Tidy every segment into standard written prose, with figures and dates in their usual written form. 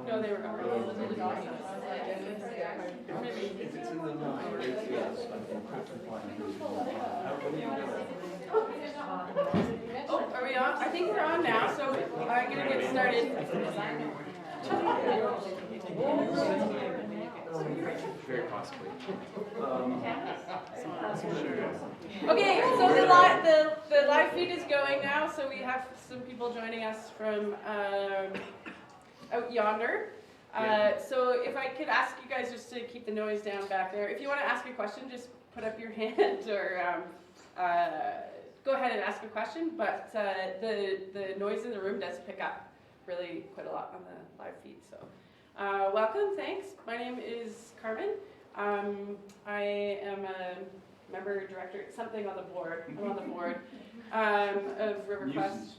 No, they were already. If it's in the library, yes, I can Oh, are we on? I think we're on now, so I'm going to get started. Very possibly. Okay, so the live feed is going now, so we have some people joining us from out yonder. So if I could ask you guys just to keep the noise down back there. If you want to ask a question, just put up your hand or go ahead and ask a question. But the noise in the room does pick up really quite a lot on the live feed. So welcome, thanks. My name is Carmen. I am a member director, something on the board. I'm on the board of River Quest.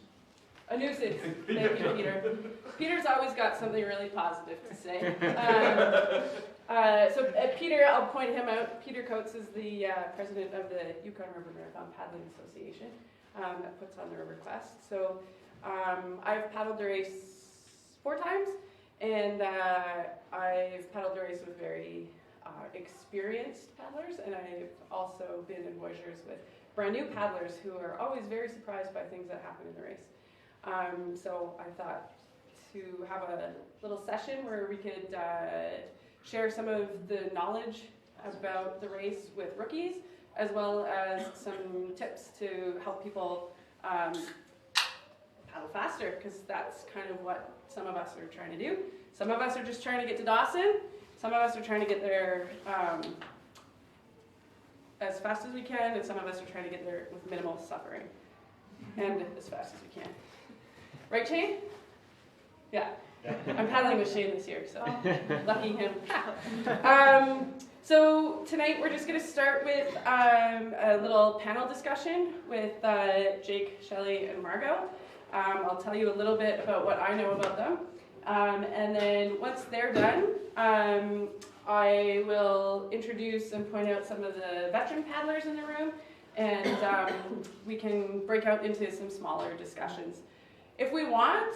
A nuisance. Thank you, Peter. Peter's always got something really positive to say. So Peter, I'll point him out. Peter Coates is the president of the Yukon River Marathon Paddling Association that puts on the River Quest. So I've paddled the race 4 times, and I've paddled the race with very experienced paddlers, and I've also been in voyageurs with brand new paddlers who are always very surprised by things that happen in the race. So I thought to have a little session where we could share some of the knowledge about the race with rookies, as well as some tips to help people paddle faster, because that's kind of what some of us are trying to do. Some of us are just trying to get to Dawson. Some of us are trying to get there as fast as we can, and some of us are trying to get there with minimal suffering and as fast as we can. Right, Shane? Yeah. I'm paddling with Shane this year, so lucky him. So tonight we're just going to start with a little panel discussion with Jake, Shelley, and Margot. I'll tell you a little bit about what I know about them. And then once they're done, I will introduce and point out some of the veteran paddlers in the room, and we can break out into some smaller discussions. If we want,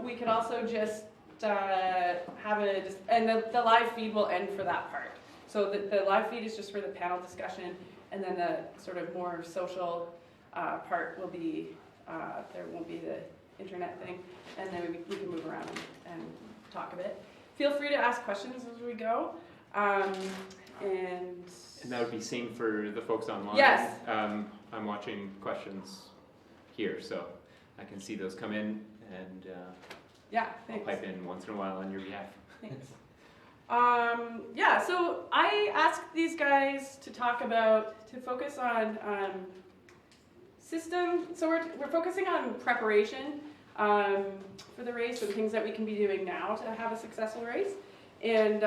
we could also just have and the live feed will end for that part. So the live feed is just for the panel discussion, and then the sort of more social part will be, there won't be the internet thing, and then we can move around and talk a bit. Feel free to ask questions as we go. And that would be same for the folks online? Yes. I'm watching questions here, so I can see those come in, and yeah, I'll pipe in once in a while on your behalf. Thanks. Yeah, so I asked these guys to focus on system. So we're focusing on preparation for the race and things that we can be doing now to have a successful race. And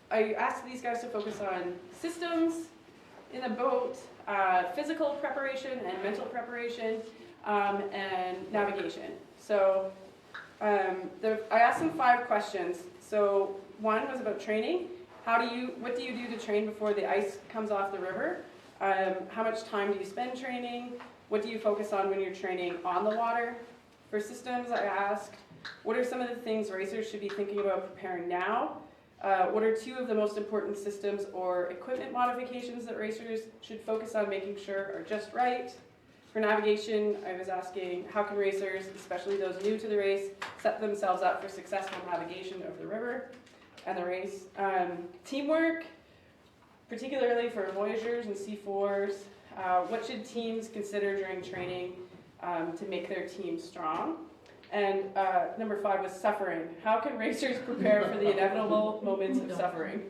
I asked these guys to focus on systems in the boat, physical preparation and mental preparation, and navigation. So I asked them 5 questions. So one was about training. What do you do to train before the ice comes off the river? How much time do you spend training? What do you focus on when you're training on the water? For systems, I asked, what are some of the things racers should be thinking about preparing now? What are 2 of the most important systems or equipment modifications that racers should focus on making sure are just right? For navigation, I was asking, how can racers, especially those new to the race, set themselves up for successful navigation of the river and the race? Teamwork, particularly for voyageurs and C4s. What should teams consider during training to make their team strong? And number 5 was suffering. How can racers prepare for the inevitable moments of suffering?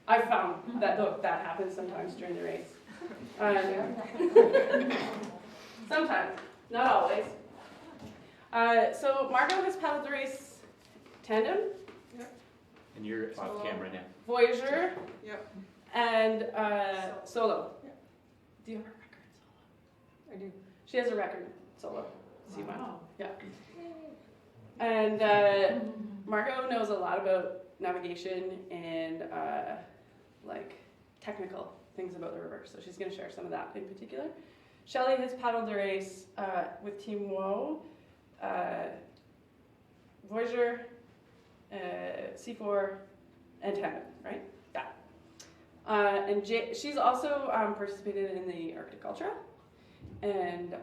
I found that that happens sometimes during the race. Sometimes, not always. So Margot has paddled the race tandem. Yep. And you're off camera now. Voyageur. Yep. And solo. Yep. Do you have a record solo? I do. She has a record solo. C1. Wow. Yeah. And Margot knows a lot about navigation and like technical things about the river, so she's going to share some of that in particular. Shelly has paddled the race with Team Woe, Voyager, C4, and Tandem, right? Yeah. And she's also participated in the Arctic Ultra, and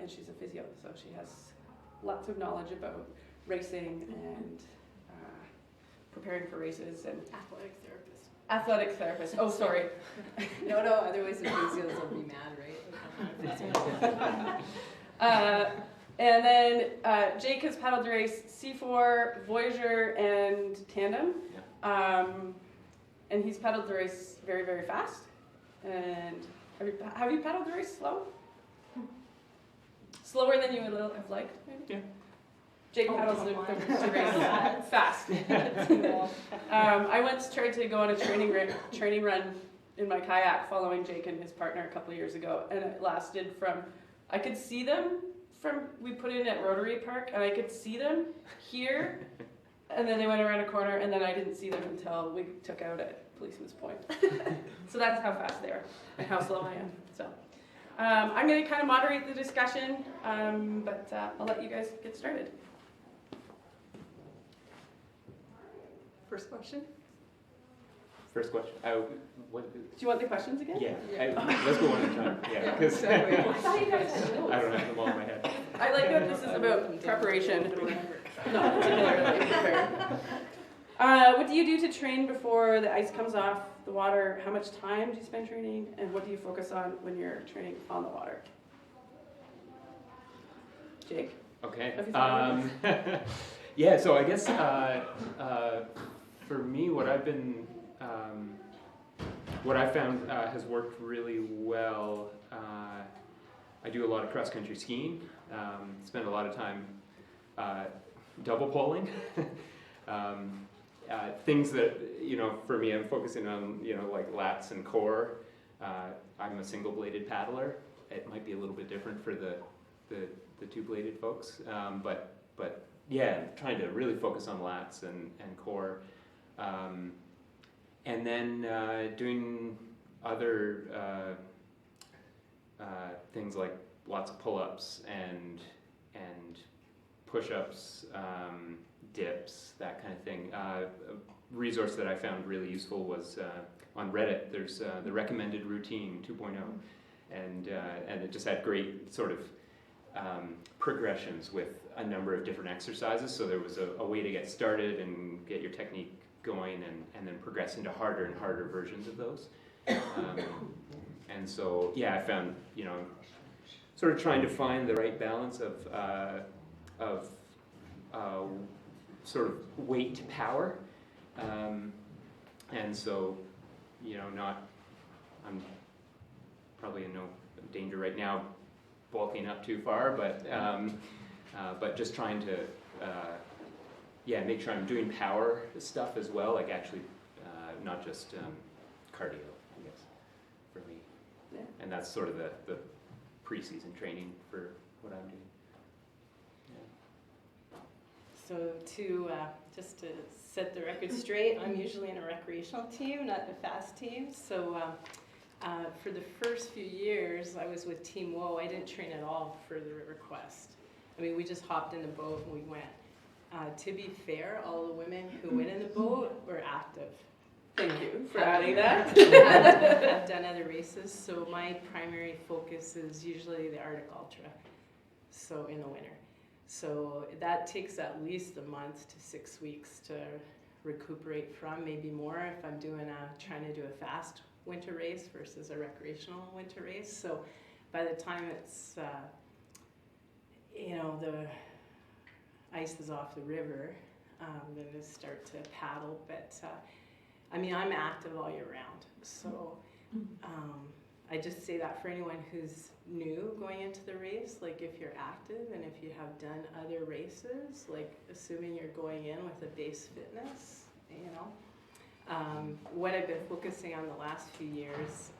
she's a physio, so she has lots of knowledge about racing and preparing for races and athletic therapist. Oh, sorry. No, otherwise the physios will be mad, right? And then Jake has paddled the race C4, Voyager, and Tandem. Yeah. And he's paddled the race very, very fast. And have you paddled the race slow? Slower than you would have liked, maybe? Yeah. Jake paddles the race fast. I once tried to go on a training run in my kayak following Jake and his partner a couple of years ago, and it lasted I could see them we put in at Rotary Park, and I could see them here, and then they went around a corner, and then I didn't see them until we took out at Policeman's Point. So that's how fast they are and how slow I am. So I'm going to kind of moderate the discussion, but I'll let you guys get started. First question? First question. What? Do you want the questions again? Yeah. Yeah. Let's go one at a time. Yeah, because I thought you guys had notes. I don't have them all in my head. I like that this is about preparation. Not particularly prepared. What do you do to train before the ice comes off the water? How much time do you spend training? And what do you focus on when you're training on the water? Jake? Okay. Have you thought about Yeah, so I guess for me, what I've found has worked really well. I do a lot of cross-country skiing. Spend a lot of time double poling. Things that, for me, I'm focusing on, like lats and core. I'm a single-bladed paddler. It might be a little bit different for the two-bladed folks, but yeah, trying to really focus on lats and core. And then doing other things like lots of pull-ups and push-ups, dips, that kind of thing. A resource that I found really useful was on Reddit. There's the recommended routine 2.0, and it just had great sort of progressions with a number of different exercises. So there was a way to get started and get your technique going, and then progress into harder and harder versions of those. And so, yeah, I found, sort of trying to find the right balance of sort of weight to power. And so, I'm probably in no danger right now bulking up too far, but just trying to, make sure I'm doing power stuff as well, like actually not just cardio, I guess, for me. Yeah. And that's sort of the pre-season training for what I'm doing. Yeah. So just to set the record straight, I'm usually in a recreational team, not in a fast team. So for the first few years, I was with Team Woe. I didn't train at all for the River Quest. I mean, we just hopped in the boat and we went. To be fair, all the women who went in the boat were active. Thank you for adding that. I've done other races, so my primary focus is usually the Arctic Ultra, so in the winter. So that takes at least a month to 6 weeks to recuperate from, maybe more if I'm trying to do a fast winter race versus a recreational winter race. So by the time it's, the ice is off the river, then I start to paddle. But I'm active all year round. So I just say that for anyone who's new going into the race, like if you're active and if you have done other races, like assuming you're going in with a base fitness, what I've been focusing on the last few years,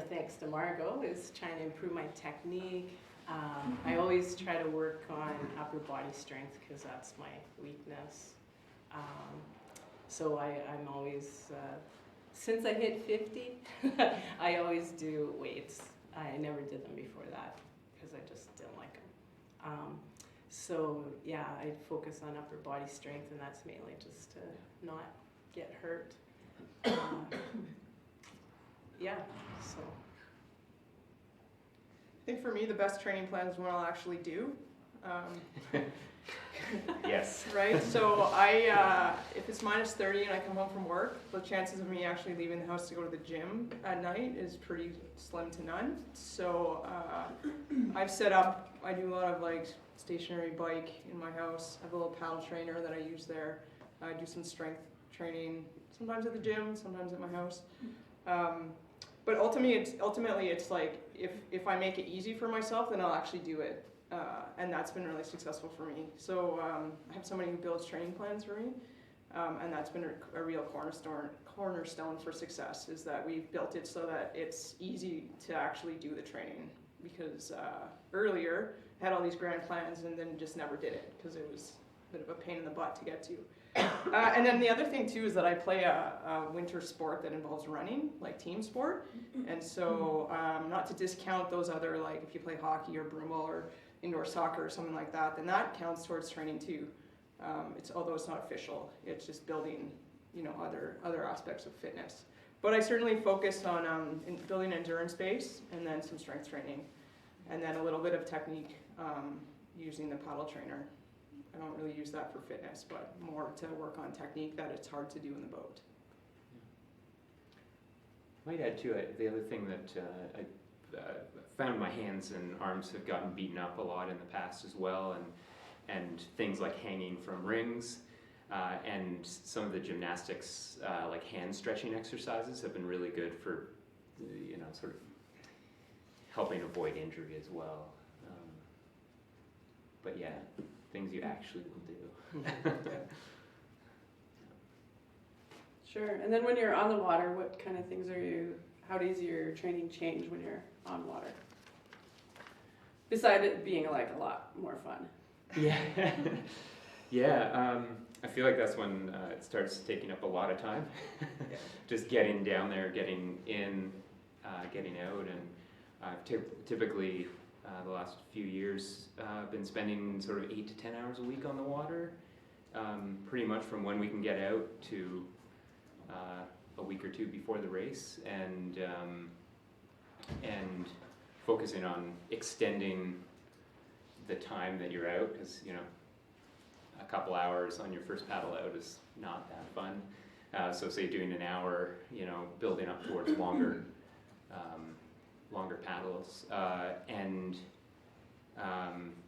thanks to Margot, is trying to improve my technique. I always try to work on upper body strength because that's my weakness. So I'm always, since I hit 50, I always do weights. I never did them before that because I just didn't like them. So yeah, I focus on upper body strength, and that's mainly just to not get hurt. Yeah, so. I think for me, the best training plan is when I'll actually do. Yes. Right? So if it's -30 and I come home from work, the chances of me actually leaving the house to go to the gym at night is pretty slim to none. So I've set up, I do a lot of like stationary bike in my house. I have a little paddle trainer that I use there. I do some strength training, sometimes at the gym, sometimes at my house. But ultimately it's like, if I make it easy for myself, then I'll actually do it. And that's been really successful for me. So I have somebody who builds training plans for me, and that's been a real cornerstone for success, is that we've built it so that it's easy to actually do the training. Because earlier, I had all these grand plans and then just never did it, because it was a bit of a pain in the butt to get to. And then the other thing too is that I play a winter sport that involves running, like team sport. And so not to discount those other, like if you play hockey or broomball or indoor soccer or something like that, then that counts towards training too. Although it's not official, it's just building, other aspects of fitness. But I certainly focus on building endurance base, and then some strength training, and then a little bit of technique using the paddle trainer. I don't really use that for fitness, but more to work on technique that it's hard to do in the boat. Might add too, the other thing that I found my hands and arms have gotten beaten up a lot in the past as well, and things like hanging from rings, and some of the gymnastics like hand stretching exercises have been really good for sort of helping avoid injury as well. But yeah, things you actually will do. Sure. And then when you're on the water, what kind of things how does your training change when you're on water? Besides it being like a lot more fun. Yeah. Yeah. I feel like that's when it starts taking up a lot of time. Just getting down there, getting in, getting out, and I've typically the last few years been spending sort of 8 to 10 hours a week on the water, pretty much from when we can get out to a week or two before the race, and focusing on extending the time that you're out, because a couple hours on your first paddle out is not that fun. So say doing an hour, building up towards longer paddles, and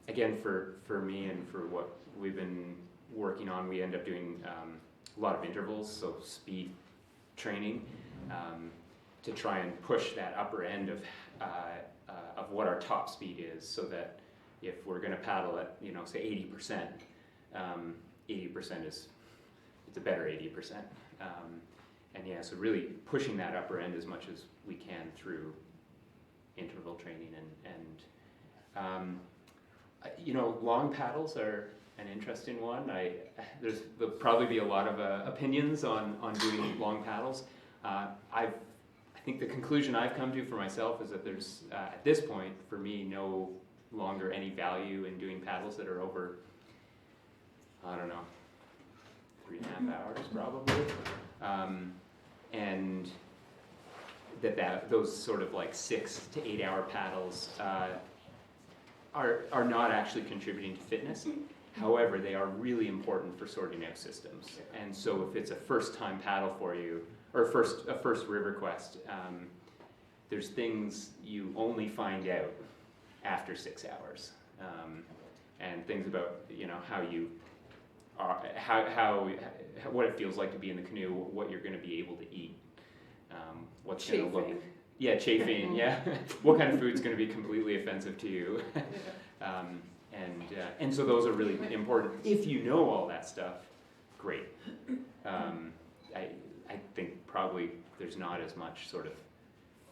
again for me and for what we've been working on, we end up doing a lot of intervals, so speed training, to try and push that upper end of what our top speed is, so that if we're going to paddle at say 80%, 80% is it's a better 80%, and yeah, so really pushing that upper end as much as we can through interval training, and long paddles are an interesting one. There'll probably be a lot of opinions on doing long paddles. I think the conclusion I've come to for myself is that there's at this point for me no longer any value in doing paddles that are over, I don't know, 3.5 hours probably, and those sort of like 6 to 8 hour paddles are not actually contributing to fitness. However, they are really important for sorting out systems. And so if it's a first time paddle for you, or a first river quest, there's things you only find out after 6 hours, and things about how you are, what it feels like to be in the canoe, what you're going to be able to eat, what's going to look. Yeah, chafing, yeah. What kind of food's going to be completely offensive to you? And so those are really important. If you know all that stuff, great. I think probably there's not as much sort of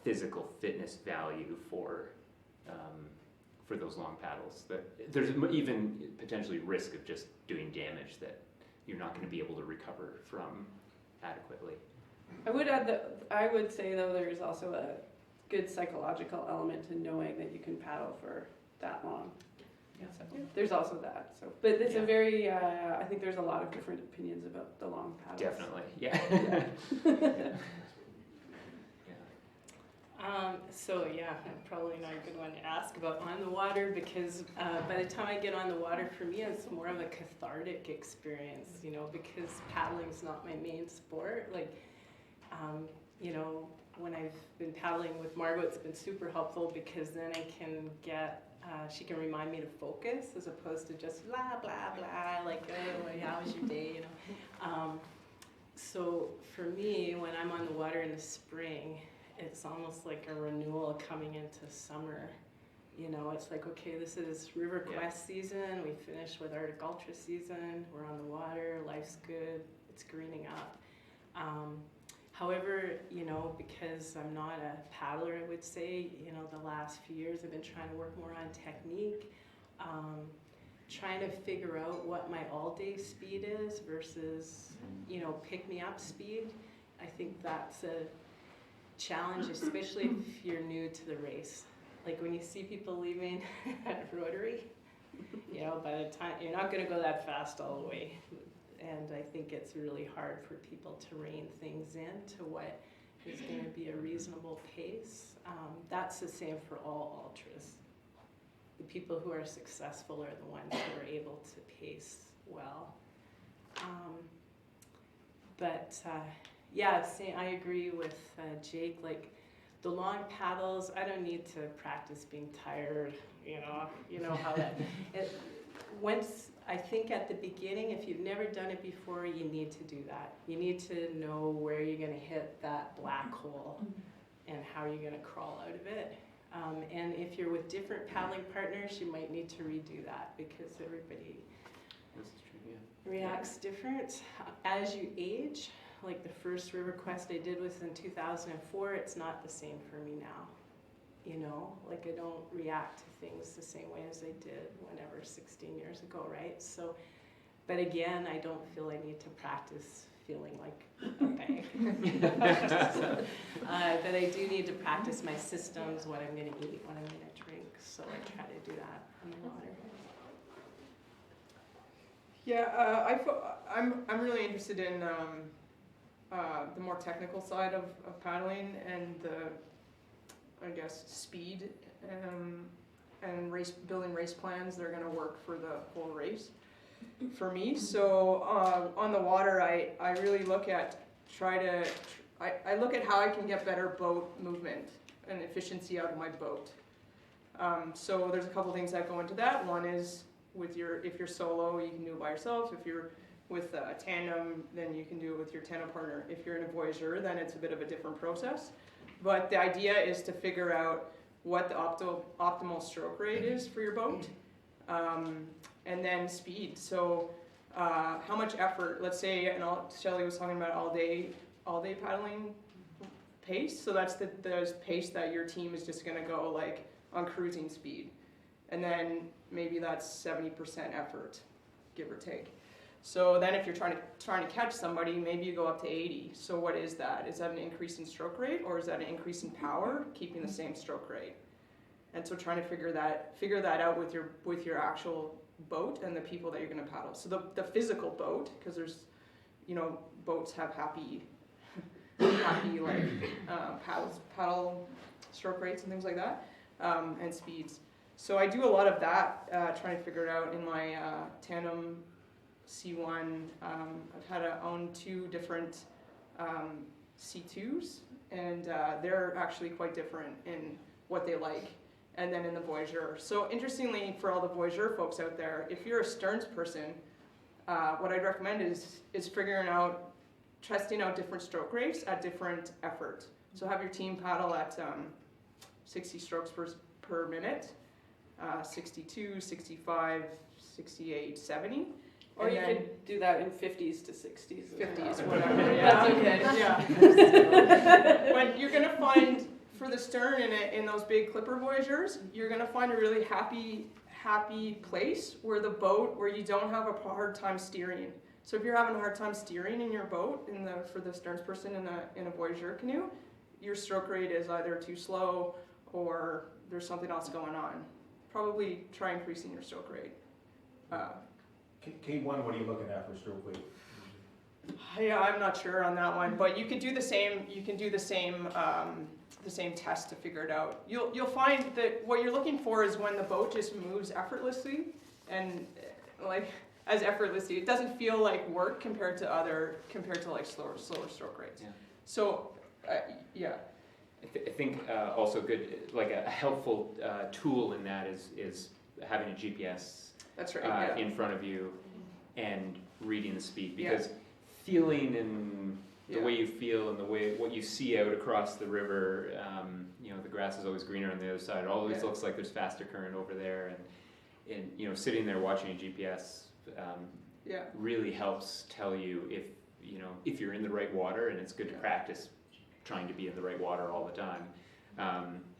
physical fitness value for those long paddles. That there's even potentially risk of just doing damage that you're not going to be able to recover from adequately. I would say though there's also good psychological element to knowing that you can paddle for that long. Yeah. So there's also that. So, but it's Yeah. a very, I think there's a lot of different opinions about the long paddles. Definitely, yeah. Yeah. So yeah, probably not a good one to ask about on the water because by the time I get on the water, for me it's more of a cathartic experience, you know, because paddling's not my main sport. Like, you know, when I've been paddling with Margot, it's been super helpful because then I can get, she can remind me to focus as opposed to just blah, blah, blah, like, oh, how was your day, you know. So for me, when I'm on the water in the spring, it's almost like a renewal coming into summer. You know, it's like, okay, this is River Quest season. We finished with Arctic Ultra season. We're on the water. Life's good. It's greening up. However, you know, because I'm not a paddler, I would say, you know, the last few years I've been trying to work more on technique, trying to figure out what my all-day speed is versus, you know, pick-me-up speed. I think that's a challenge, especially if you're new to the race. Like when you see people leaving at Rotary, you know, by the time, you're not going to go that fast all the way. And I think it's really hard for people to rein things in to what is going to be a reasonable pace. That's the same for all ultras. The people who are successful are the ones who are able to pace well. Yeah, I agree with Jake. Like the long paddles, I don't need to practice being tired. You know how that. Once I think at the beginning, if you've never done it before, you need to do that. You need to know where you're going to hit that black hole and how you're going to crawl out of it. And if you're with different paddling partners, you might need to redo that because everybody This is true, yeah. reacts different. As you age, like the first River Quest I did was in 2004, it's not the same for me now. You know, like I don't react to things the same way as I did whenever 16 years ago, right? So, but again, I don't feel I need to practice feeling like a bag. But I do need to practice my systems, what I'm going to eat, what I'm going to drink. So I try to do that on the water. Yeah, I'm really interested in the more technical side of paddling and the, I guess, speed and building race plans that are going to work for the whole race for me. So on the water, I really look at I look at how I can get better boat movement and efficiency out of my boat. So there's a couple things that go into that. One is if you're solo, you can do it by yourself. If you're with a tandem, then you can do it with your tandem partner. If you're in a voyageur, then it's a bit of a different process. But the idea is to figure out what the optimal stroke rate is for your boat, and then speed. So how much effort, let's say, and Shelley was talking about all day paddling pace. So that's the pace that your team is just gonna go like on cruising speed. And then maybe that's 70% effort, give or take. So then if you're trying to catch somebody, maybe you go up to 80. So what is that? Is that an increase in stroke rate, or is that an increase in power, keeping the same stroke rate? And so trying to figure that out with your actual boat and the people that you're going to paddle. So the physical boat, because there's, boats have happy like paddle stroke rates and things like that, and speeds. So I do a lot of that, trying to figure it out in my tandem C1. I've had to own 2 different C2s, and they're actually quite different in what they like, and then in the voyageur. So interestingly, for all the voyageur folks out there, if you're a sterns person, what I'd recommend is testing out different stroke rates at different effort. So have your team paddle at 60 strokes per minute, 62, 65, 68, 70. Or you could do that in 50s to 60s. 50s, whatever. Yeah. That's okay. Yeah. But you're gonna find for the stern in those big clipper voyageurs, you're gonna find a really happy place where you don't have a hard time steering. So if you're having a hard time steering in your boat for the sterns person in a voyageur canoe, your stroke rate is either too slow or there's something else going on, probably try increasing your stroke rate. K1, what are you looking at for stroke weight? Yeah, I'm not sure on that one, but you could do the same. You can do the same test to figure it out. You'll find that what you're looking for is when the boat just moves effortlessly, and like as effortlessly, it doesn't feel like work compared to like slower stroke rates. Yeah. So, yeah. I think also good, like a helpful tool in that is having a GPS That's right. in front of you and reading the speed, because feeling and the way you feel and what you see out across the river, the grass is always greener on the other side. It always looks like there's faster current over there, and sitting there watching a GPS really helps tell you if you're in the right water, and it's good to practice trying to be in the right water all the time,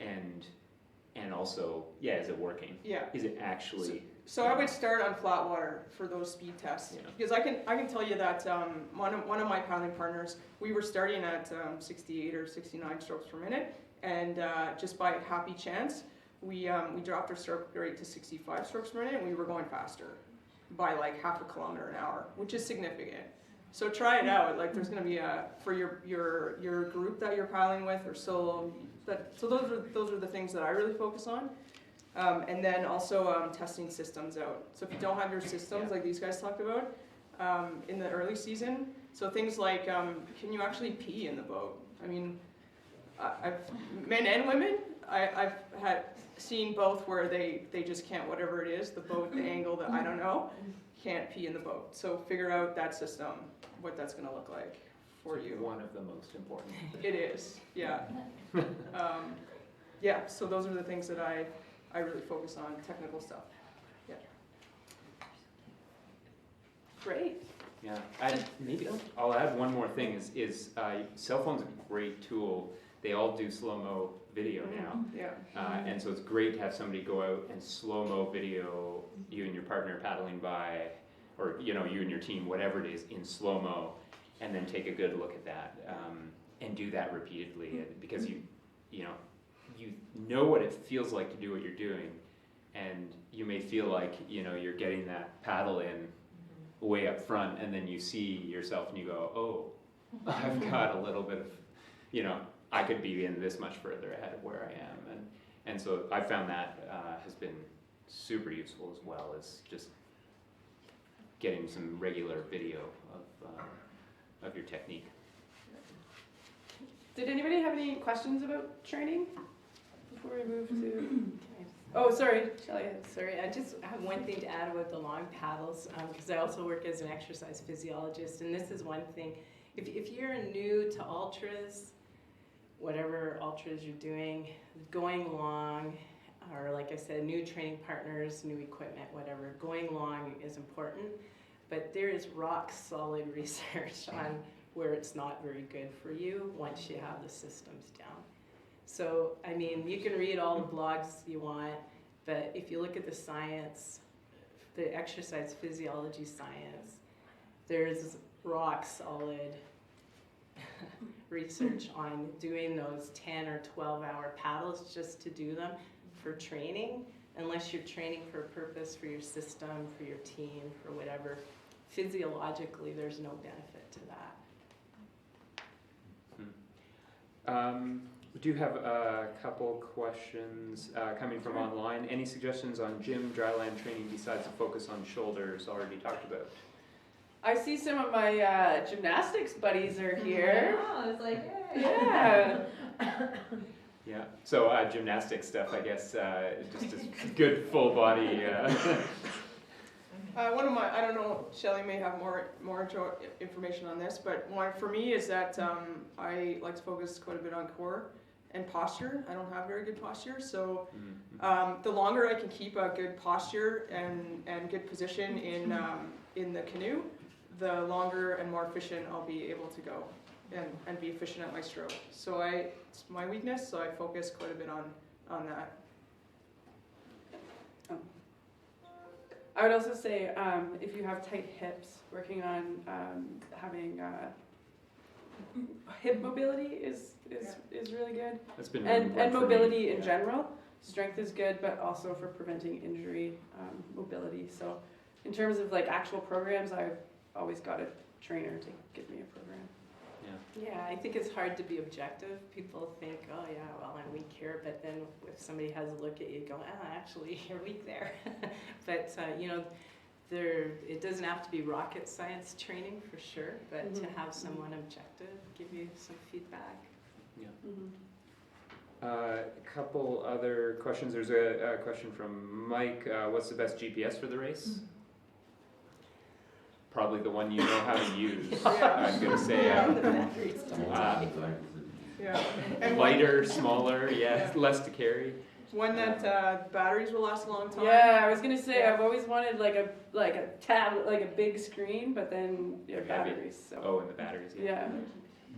and also is it working? Yeah. Is it actually? So I would start on flat water for those speed tests, because I can tell you that one of my paddling partners, we were starting at 68 or 69 strokes per minute, and just by happy chance, we dropped our stroke rate to 65 strokes per minute, and we were going faster by like half a kilometer an hour, which is significant. So try it out. Like there's going to be for your group that you're paddling with or solo. So those are the things that I really focus on. And then also testing systems out. So if you don't have your systems like these guys talked about in the early season, so things like can you actually pee in the boat? I mean, I've men and women. I've seen both where they just can't, whatever it is, the boat, the angle, I don't know, can't pee in the boat. So figure out that system, what that's going to look like for you. One of the most important. It is, yeah. So those are the things that I really focus on, technical stuff. Yeah. Great. Yeah, maybe I'll add one more thing is cell phone's a great tool. They all do slow-mo video now. Yeah. And so it's great to have somebody go out and slow-mo video you and your partner paddling by, or you and your team, whatever it is, in slow-mo, and then take a good look at that and do that repeatedly, because you know what it feels like to do what you're doing, and you may feel like you're getting that paddle in way up front, and then you see yourself and you go, oh, I've got a little bit of, I could be in this much further ahead of where I am, and so I found that has been super useful as well, as just getting some regular video of your technique. Did anybody have any questions about training before we move to? Oh, sorry, Shelley. Sorry, I just have one thing to add about the long paddles, because I also work as an exercise physiologist, and this is one thing. If you're new to ultras, whatever ultras you're doing, going long, or like I said, new training partners, new equipment, whatever, going long is important, but there is rock solid research on where it's not very good for you once you have the systems down. So, I mean, you can read all the blogs you want, but if you look at the science, the exercise physiology science, there's rock solid research on doing those 10 or 12-hour paddles just to do them for training, unless you're training for a purpose, for your system, for your team, for whatever. Physiologically, there's no benefit to that. We do have a couple questions coming from online. Any suggestions on gym dryland training besides the focus on shoulders already talked about? I see some of my gymnastics buddies are here. Oh, it's like, hey. Yeah. Yeah, so gymnastics stuff, I guess, just a good full body. One of my, I don't know, Shelley may have more information on this, but one for me is that I like to focus quite a bit on core and posture. I don't have very good posture, so the longer I can keep a good posture and good position in the canoe, the longer and more efficient I'll be able to go and be efficient at my stroke. So it's my weakness, so I focus quite a bit on that. I would also say if you have tight hips, working on having hip mobility is really good. That's been really And important for me. mobility in Yeah. general. Strength is good, but also for preventing injury, mobility. So in terms of like actual programs, I've always got a trainer to give me a program. Yeah, I think it's hard to be objective. People think, oh yeah, well, I'm weak here, but then if somebody has a look at you, go, actually, you're weak there. But you know, it doesn't have to be rocket science training for sure, but to have someone objective give you some feedback. Yeah. Mm-hmm. A couple other questions. There's a question from Mike. What's the best GPS for the race? Probably the one you know how to use. Yeah. I'm gonna say The batteries don't die. Yeah. And lighter, smaller, yeah, less to carry. one that batteries will last a long time. Yeah, I was gonna say Yeah. I've always wanted like a tablet, like a big screen, but then Heavy. batteries. So Oh, and the batteries. yeah.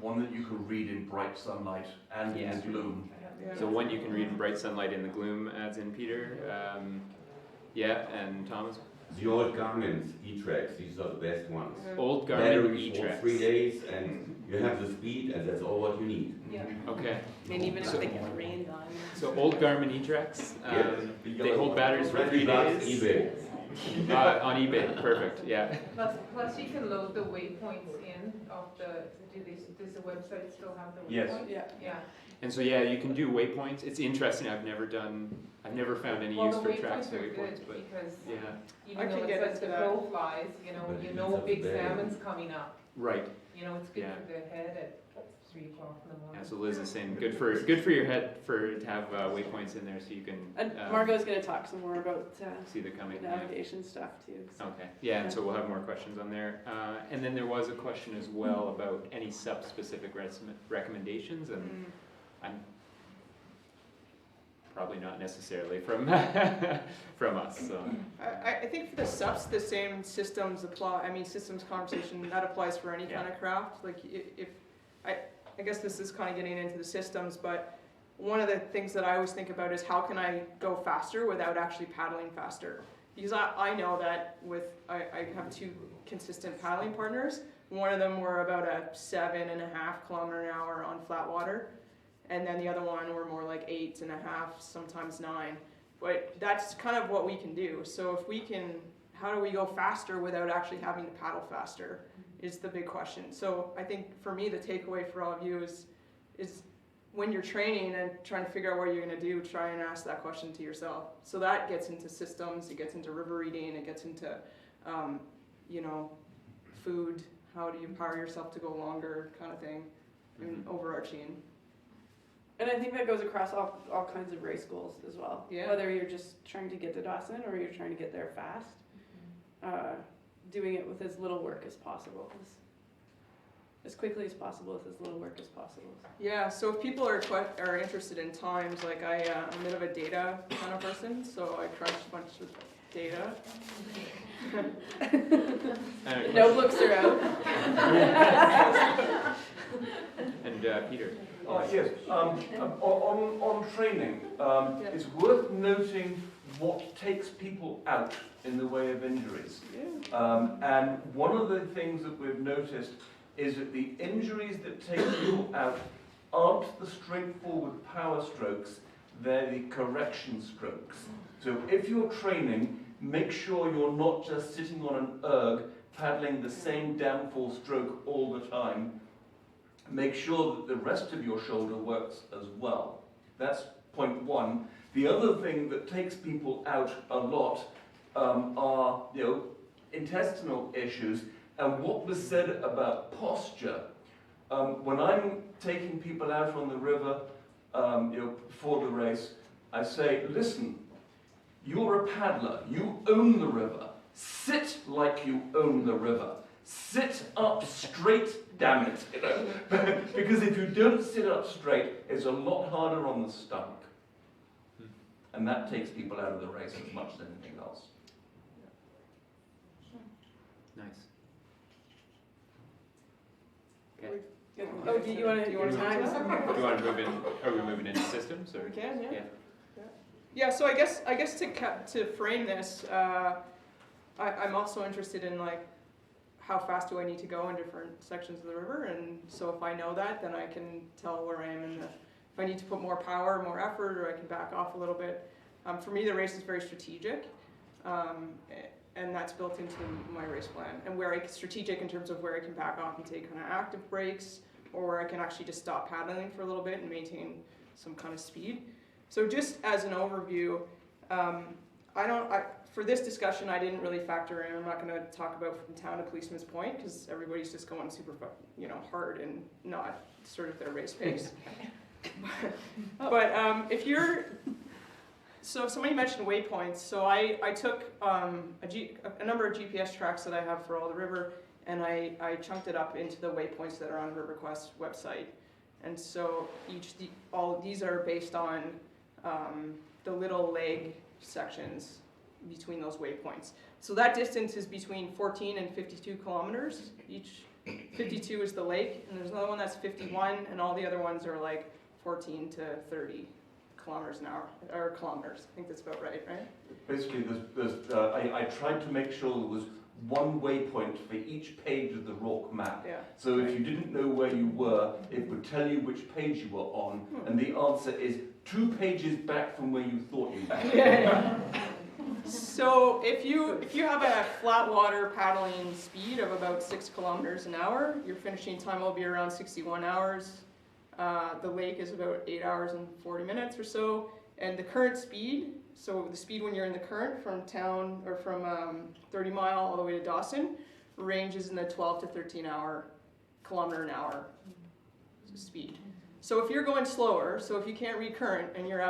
One that you can read in bright sunlight and in Yeah. the gloom. Yeah. So one you can read in bright sunlight in the gloom, adds in Peter. Yeah, and Thomas. The old Garmin's e-tracks, these are the best ones. Yeah. Old Garmin Battery for e-tracks. 3 days, and you have the speed, and that's all what you need. Okay. And even if they get rained on. So old Garmin e-tracks. Yes. They hold batteries for 3 $20 days. eBay. On eBay, perfect. Yeah. Plus you can load the waypoints in of does the website still have the Yes. waypoints? Yeah. Yeah. And so yeah, you can do waypoints. It's interesting. I've never found any Well, use the for tracks waypoints and are waypoints, good but because yeah. I even can though get it says into the that. crow flies, But you these know are big very- salmon's coming up. Right. You know, it's good Yeah. for the head at 3 o'clock in the morning. Yeah, so Liz is saying good for your head to have waypoints in there so you can And Margot's gonna talk some more about see the coming. Yeah. navigation stuff too. So. Okay. Yeah, and so we'll have more questions on there. And then there was a question as well about any sub-specific recommendations, and Mm. I'm probably not necessarily from from us. So I think for the subs, the same systems apply. I mean, systems conversation, that applies for any kind of craft. Like if I guess this is kind of getting into the systems, but one of the things that I always think about is how can I go faster without actually paddling faster? Because I know that I have 2 consistent paddling partners. One of them were about a 7.5 kilometer an hour on flat water. And then the other one were more like 8.5, sometimes 9. But that's kind of what we can do. So if we can, how do we go faster without actually having to paddle faster is the big question. So I think for me, the takeaway for all of you is when you're training and trying to figure out what you're going to do, try and ask that question to yourself. So that gets into systems, it gets into river reading, it gets into, food, how do you empower yourself to go longer kind of thing, and overarching. And I think that goes across all kinds of race goals as well. Yeah. Whether you're just trying to get to Dawson or you're trying to get there fast, doing it with as little work as possible, as quickly as possible with as little work as possible. Yeah, so if people are interested in times, like I'm a bit of a data kind of person, so I crunch a bunch of data. Notebooks are out. And Peter. Yes, on training, it's worth noting what takes people out in the way of injuries. And one of the things that we've noticed is that the injuries that take people out aren't the straightforward power strokes, they're the correction strokes. So if you're training, make sure you're not just sitting on an erg paddling the same downfall stroke all the time. Make sure that the rest of your shoulder works as well. That's point one. The other thing that takes people out a lot are, intestinal issues. And what was said about posture. When I'm taking people out on the river, before the race, I say, listen, you're a paddler. You own the river. Sit like you own the river. Sit up straight, damn it, because if you don't sit up straight, it's a lot harder on the stomach. And that takes people out of the race as much as anything else. Nice. Okay. Oh, do you want to? Do you want to time? Do you want to move in? Are we moving into systems or? We can, yeah. Yeah. Yeah, so I guess to frame this, I'm also interested in like how fast do I need to go in different sections of the river, and so if I know that, then I can tell where I am in the, if I need to put more power, more effort, or I can back off a little bit. For me, the race is very strategic, and that's built into my race plan, and where strategic in terms of where I can back off and take kind of active breaks, or where I can actually just stop paddling for a little bit and maintain some kind of speed. So just as an overview, for this discussion, I didn't really factor in. I'm not going to talk about from town to Policeman's Point because everybody's just going super, hard and not sort of their race pace. But if you're, so somebody mentioned waypoints. So I took a number of GPS tracks that I have for all the river, and I chunked it up into the waypoints that are on River Quest website. And so all these are based on the little leg sections between those waypoints. So that distance is between 14 and 52 kilometers. Each 52 is the lake, and there's another one that's 51, and all the other ones are like 14 to 30 kilometers an hour, or kilometers. I think that's about right? Basically, I tried to make sure there was one waypoint for each page of the Rourke map. Yeah. So if you didn't know where you were, it would tell you which page you were on, and the answer is 2 pages back from where you thought you were. Yeah. So if you have a flat water paddling speed of about 6 kilometers an hour, your finishing time will be around 61 hours. The lake is about 8 hours and 40 minutes or so, and the current speed, so the speed when you're in the current from town or from 30 Mile all the way to Dawson, ranges in the 12 to 13 kilometer an hour speed. So if you're going slower, so if you can't read current and you're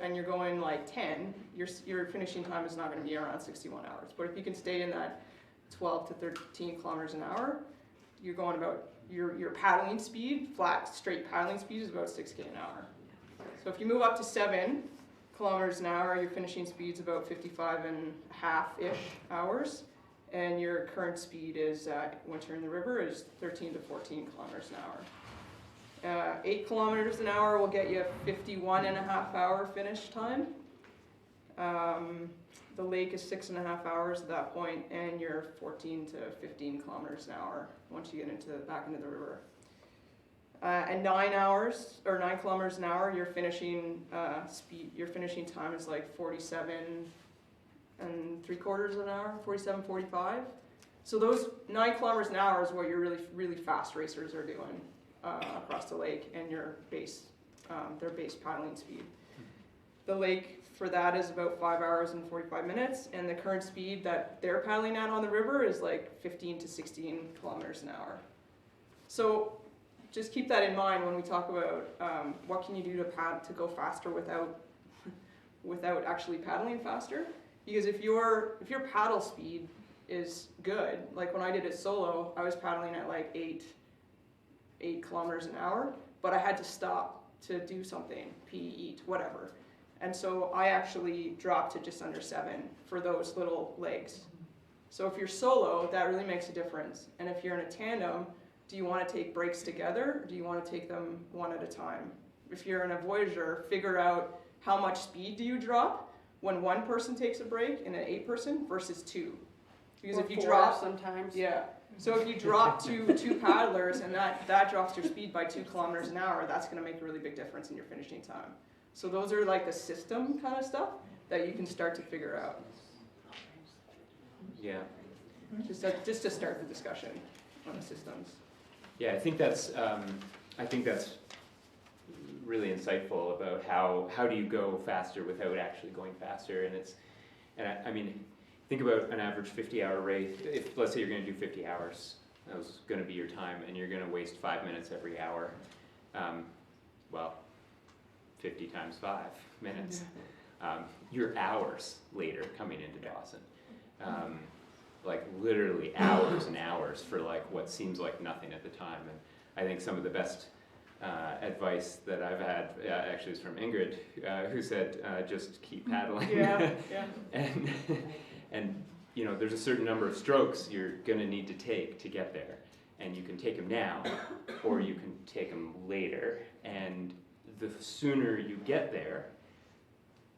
and you're going like 10, your finishing time is not going to be around 61 hours. But if you can stay in that 12 to 13 kilometers an hour, you're going about your paddling speed, flat straight paddling speed is about 6K an hour. So if you move up to 7 kilometers an hour, your finishing speed's about 55 and a half-ish hours, and your current speed is once you're in the river is 13 to 14 kilometers an hour. 8 kilometers an hour will get you 51 and a half hour finish time. The lake is 6.5 hours at that point, and you're 14 to 15 kilometers an hour once you get back into the river. At 9 kilometers an hour, your finishing time is like 47 and 3/4 an hour, 47, 45. So those 9 kilometers an hour is what your really, really fast racers are doing across the lake, and their base paddling speed. The lake for that is about 5 hours and 45 minutes, and the current speed that they're paddling at on the river is like 15 to 16 kilometers an hour. So just keep that in mind when we talk about what can you do to go faster without actually paddling faster. Because if your paddle speed is good, like when I did it solo, I was paddling at like 8 kilometers an hour, but I had to stop to do something, pee, eat, whatever. And so I actually dropped to just under 7 for those little legs. So if you're solo, that really makes a difference. And if you're in a tandem, do you want to take breaks together, or do you want to take them one at a time? If you're in a Voyager, figure out how much speed do you drop when one person takes a break in an 8-person versus 2. Because if you drop sometimes. Yeah. So if you drop to 2 paddlers and that drops your speed by 2 kilometers an hour, that's going to make a really big difference in your finishing time. So those are like the system kind of stuff that you can start to figure out. Yeah. Just to start the discussion on the systems. Yeah, I think that's really insightful about how do you go faster without actually going faster, I mean, think about an average 50-hour race. If let's say you're going to do 50 hours, that was going to be your time, and you're going to waste 5 minutes every hour. 50 times 5 minutes. Your hours later coming into Dawson. Like literally hours and hours for like what seems like nothing at the time. And I think some of the best advice that I've had actually is from Ingrid, who said, just keep paddling. Yeah. And you know, there's a certain number of strokes you're going to need to take to get there. And you can take them now, or you can take them later. And the sooner you get there,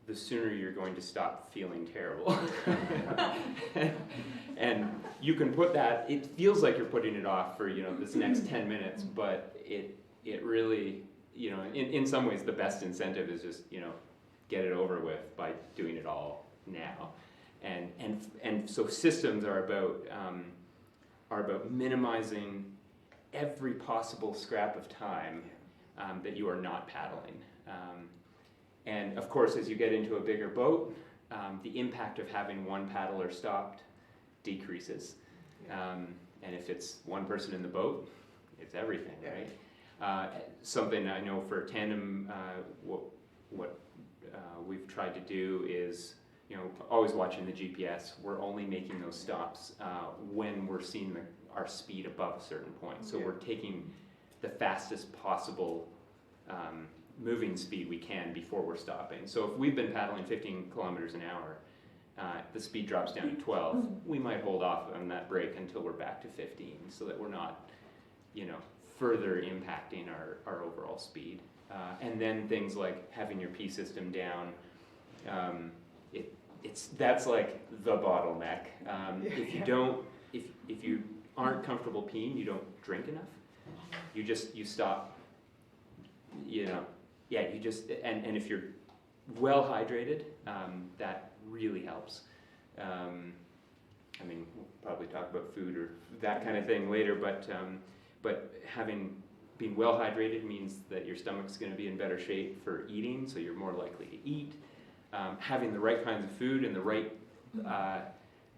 the sooner you're going to stop feeling terrible. And you can put that, it feels like you're putting it off for, this next 10 minutes, but it really, in some ways the best incentive is just, get it over with by doing it all now. And so systems are about minimizing every possible scrap of time that you are not paddling. And of course, as you get into a bigger boat, the impact of having one paddler stopped decreases. And if it's one person in the boat, it's everything, right? Something I know for tandem, what we've tried to do is, always watching the GPS. We're only making those stops when we're seeing our speed above a certain point. So we're taking the fastest possible moving speed we can before we're stopping. So if we've been paddling 15 kilometers an hour, the speed drops down to 12, we might hold off on that break until we're back to 15 so that we're not, further impacting our overall speed. And then things like having your pee system down, that's like the bottleneck. If you aren't comfortable peeing, you don't drink enough. You stop. And if you're well hydrated, that really helps. We'll probably talk about food or that kind of thing later, but being well hydrated means that your stomach's going to be in better shape for eating, so you're more likely to eat. Having the right kinds of food and the right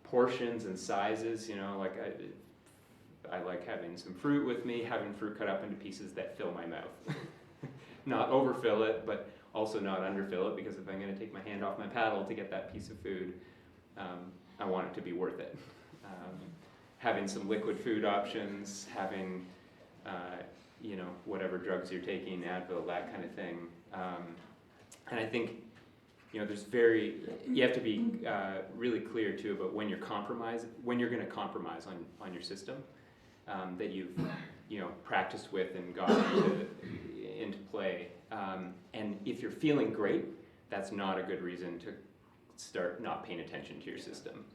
portions and sizes, I like having some fruit with me, having fruit cut up into pieces that fill my mouth. Not overfill it, but also not underfill it, because if I'm going to take my hand off my paddle to get that piece of food, I want it to be worth it. Having some liquid food options, having whatever drugs you're taking, Advil, that kind of thing. And I think you have to be really clear too about when you're going to compromise on your system that you've practiced with and got into play. And if you're feeling great, that's not a good reason to start not paying attention to your system.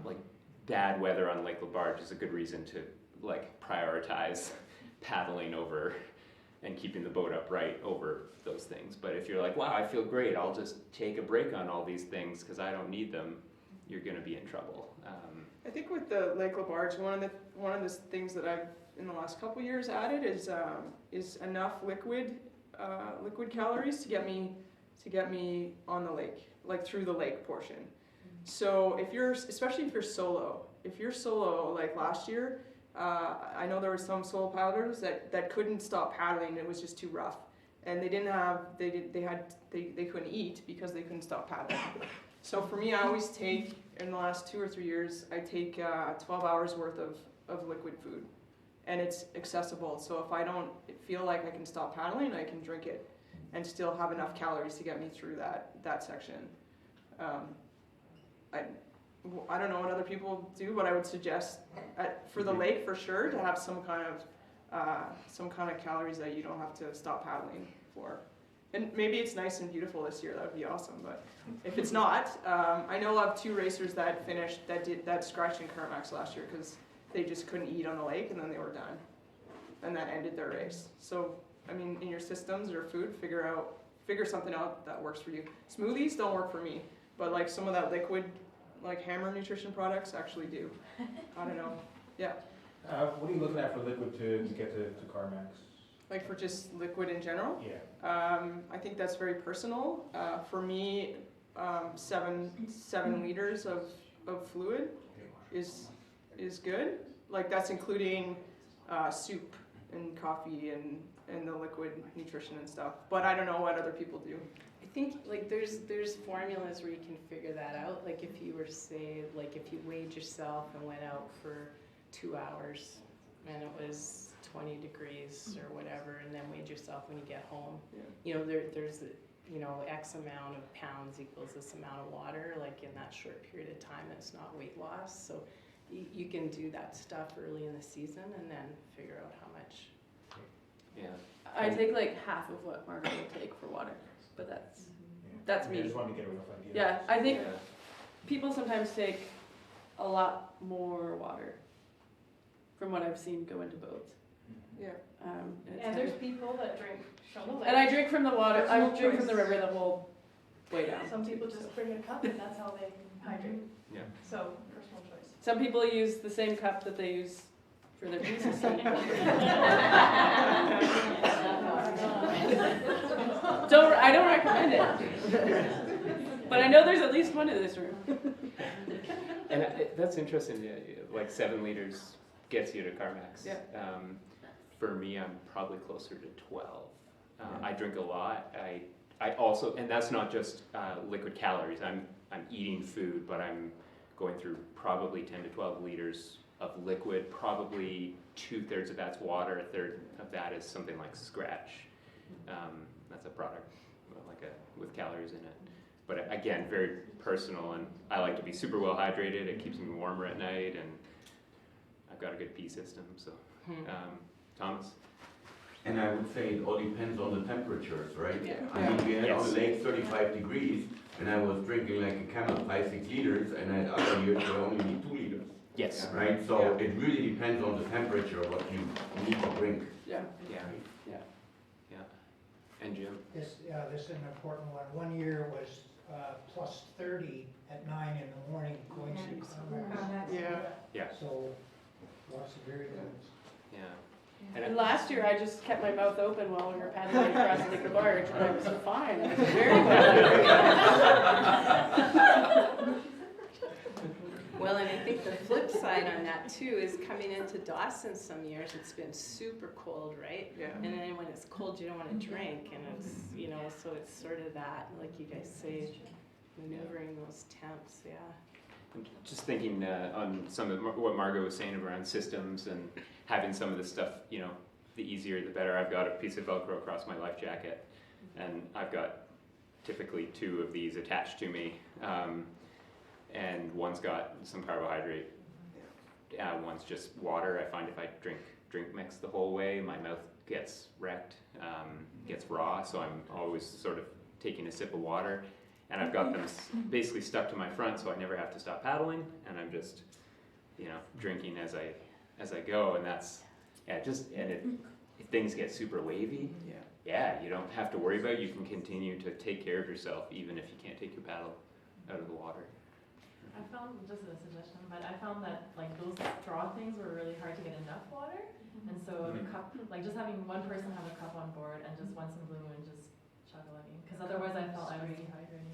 Like bad weather on Lake LaBarge is a good reason to prioritize paddling over and keeping the boat upright over those things. But if you're like, wow, I feel great, I'll just take a break on all these things because I don't need them, you're going to be in trouble. I think with the Lake LaBarge, one of the things that I've in the last couple years added is enough liquid calories to get me on the lake, like through the lake portion. So especially if you're solo like last year, I know there were some solo paddlers that couldn't stop paddling. It was just too rough, and they couldn't eat because they couldn't stop paddling. So for me, I always take, in the last 2 or 3 years, I take 12 hours worth of liquid food, and it's accessible. So if I don't feel like I can stop paddling, I can drink it and still have enough calories to get me through that section. I don't know what other people do, but I would suggest for the lake for sure to have some kind of calories that you don't have to stop paddling for. And maybe it's nice and beautiful this year. That would be awesome. But if it's not, I know of 2 racers that finished that scratched in Carmax last year because they just couldn't eat on the lake, and then they were done, and that ended their race. So in your systems or food, figure something out that works for you. Smoothies don't work for me, but like some of that liquid, like Hammer nutrition products actually do. I don't know. Yeah. What are you looking at for liquid to get to Carmax? Like for just liquid in general? Yeah. I think that's very personal. For me, 7 liters of fluid is good. Like that's including soup and coffee and the liquid nutrition and stuff. But I don't know what other people do. I think there's formulas where you can figure that out. Like if you were if you weighed yourself and went out for 2 hours and it was 20 degrees or whatever, and then weighed yourself when you get home. Yeah. There's X amount of pounds equals this amount of water. Like in that short period of time, it's not weight loss. So you can do that stuff early in the season and then figure out how much. Yeah. I take like half of what Margaret would take for water, but That's I me. just wanted to get a rough idea. Yeah, I think Yeah. people sometimes take a lot more water from what I've seen go into boats. Yeah. It's And there's people that drink from the lake. and I drink from the water, There's I no drink from the choice. river the whole way down. Some people just bring a cup and that's how they hydrate. Yeah. So, personal choice. Some people use the same cup that they use for their pee system. I don't recommend it. But I know there's at least one in this room. And that's interesting, yeah, like 7 liters gets you to Carmax. Yeah. For me, I'm probably closer to 12. I drink a lot. I also, and that's not just liquid calories. I'm eating food, but I'm going through probably 10 to 12 liters of liquid. Probably 2/3 of that's water. 1/3 of that is something like Scratch. That's a product with calories in it. But again, very personal, and I like to be super well hydrated. It keeps me warmer at night, and I've got a good pee system. So, Thomas. And I would say it all depends on the temperatures, right? Yeah. I mean, we had Yes. on the lake 35 degrees, and I was drinking like a camel 5-6 liters, and at other years I only need 2 liters, Yes. right? So it really depends on the temperature what you need to drink. Yeah. Yeah. Yeah. Yeah. And Jim. This is an important one. One year was plus 30 at 9 in the morning going through Carmax. Yeah. So lots of variables. Yeah. And last year I just kept my mouth open while we were paddling across the barge, and I was fine. I was very well. Well, and I think the flip side on that too is coming into Dawson some years, it's been super cold, right? Yeah. And then when it's cold, you don't want to drink, and it's, so it's sort of that, like you guys say, maneuvering those temps, yeah. I'm just thinking on some of what Margot was saying around systems and having some of this stuff, the easier the better. I've got a piece of Velcro across my life jacket, and I've got typically 2 of these attached to me, and one's got some carbohydrate, one's just water. I find if I drink mix the whole way, my mouth gets wrecked, gets raw, so I'm always sort of taking a sip of water. And I've got them basically stuck to my front, so I never have to stop paddling, and I'm just, drinking as I go, and that's, if things get super wavy, you don't have to worry about it. You can continue to take care of yourself, even if you can't take your paddle out of the water. I found, just a suggestion, but I found that like those straw things were really hard to get enough water, and so the cup, like just having one person have a cup on board and just once in a blue moon just chug a lugging, because otherwise I felt I was dehydrating.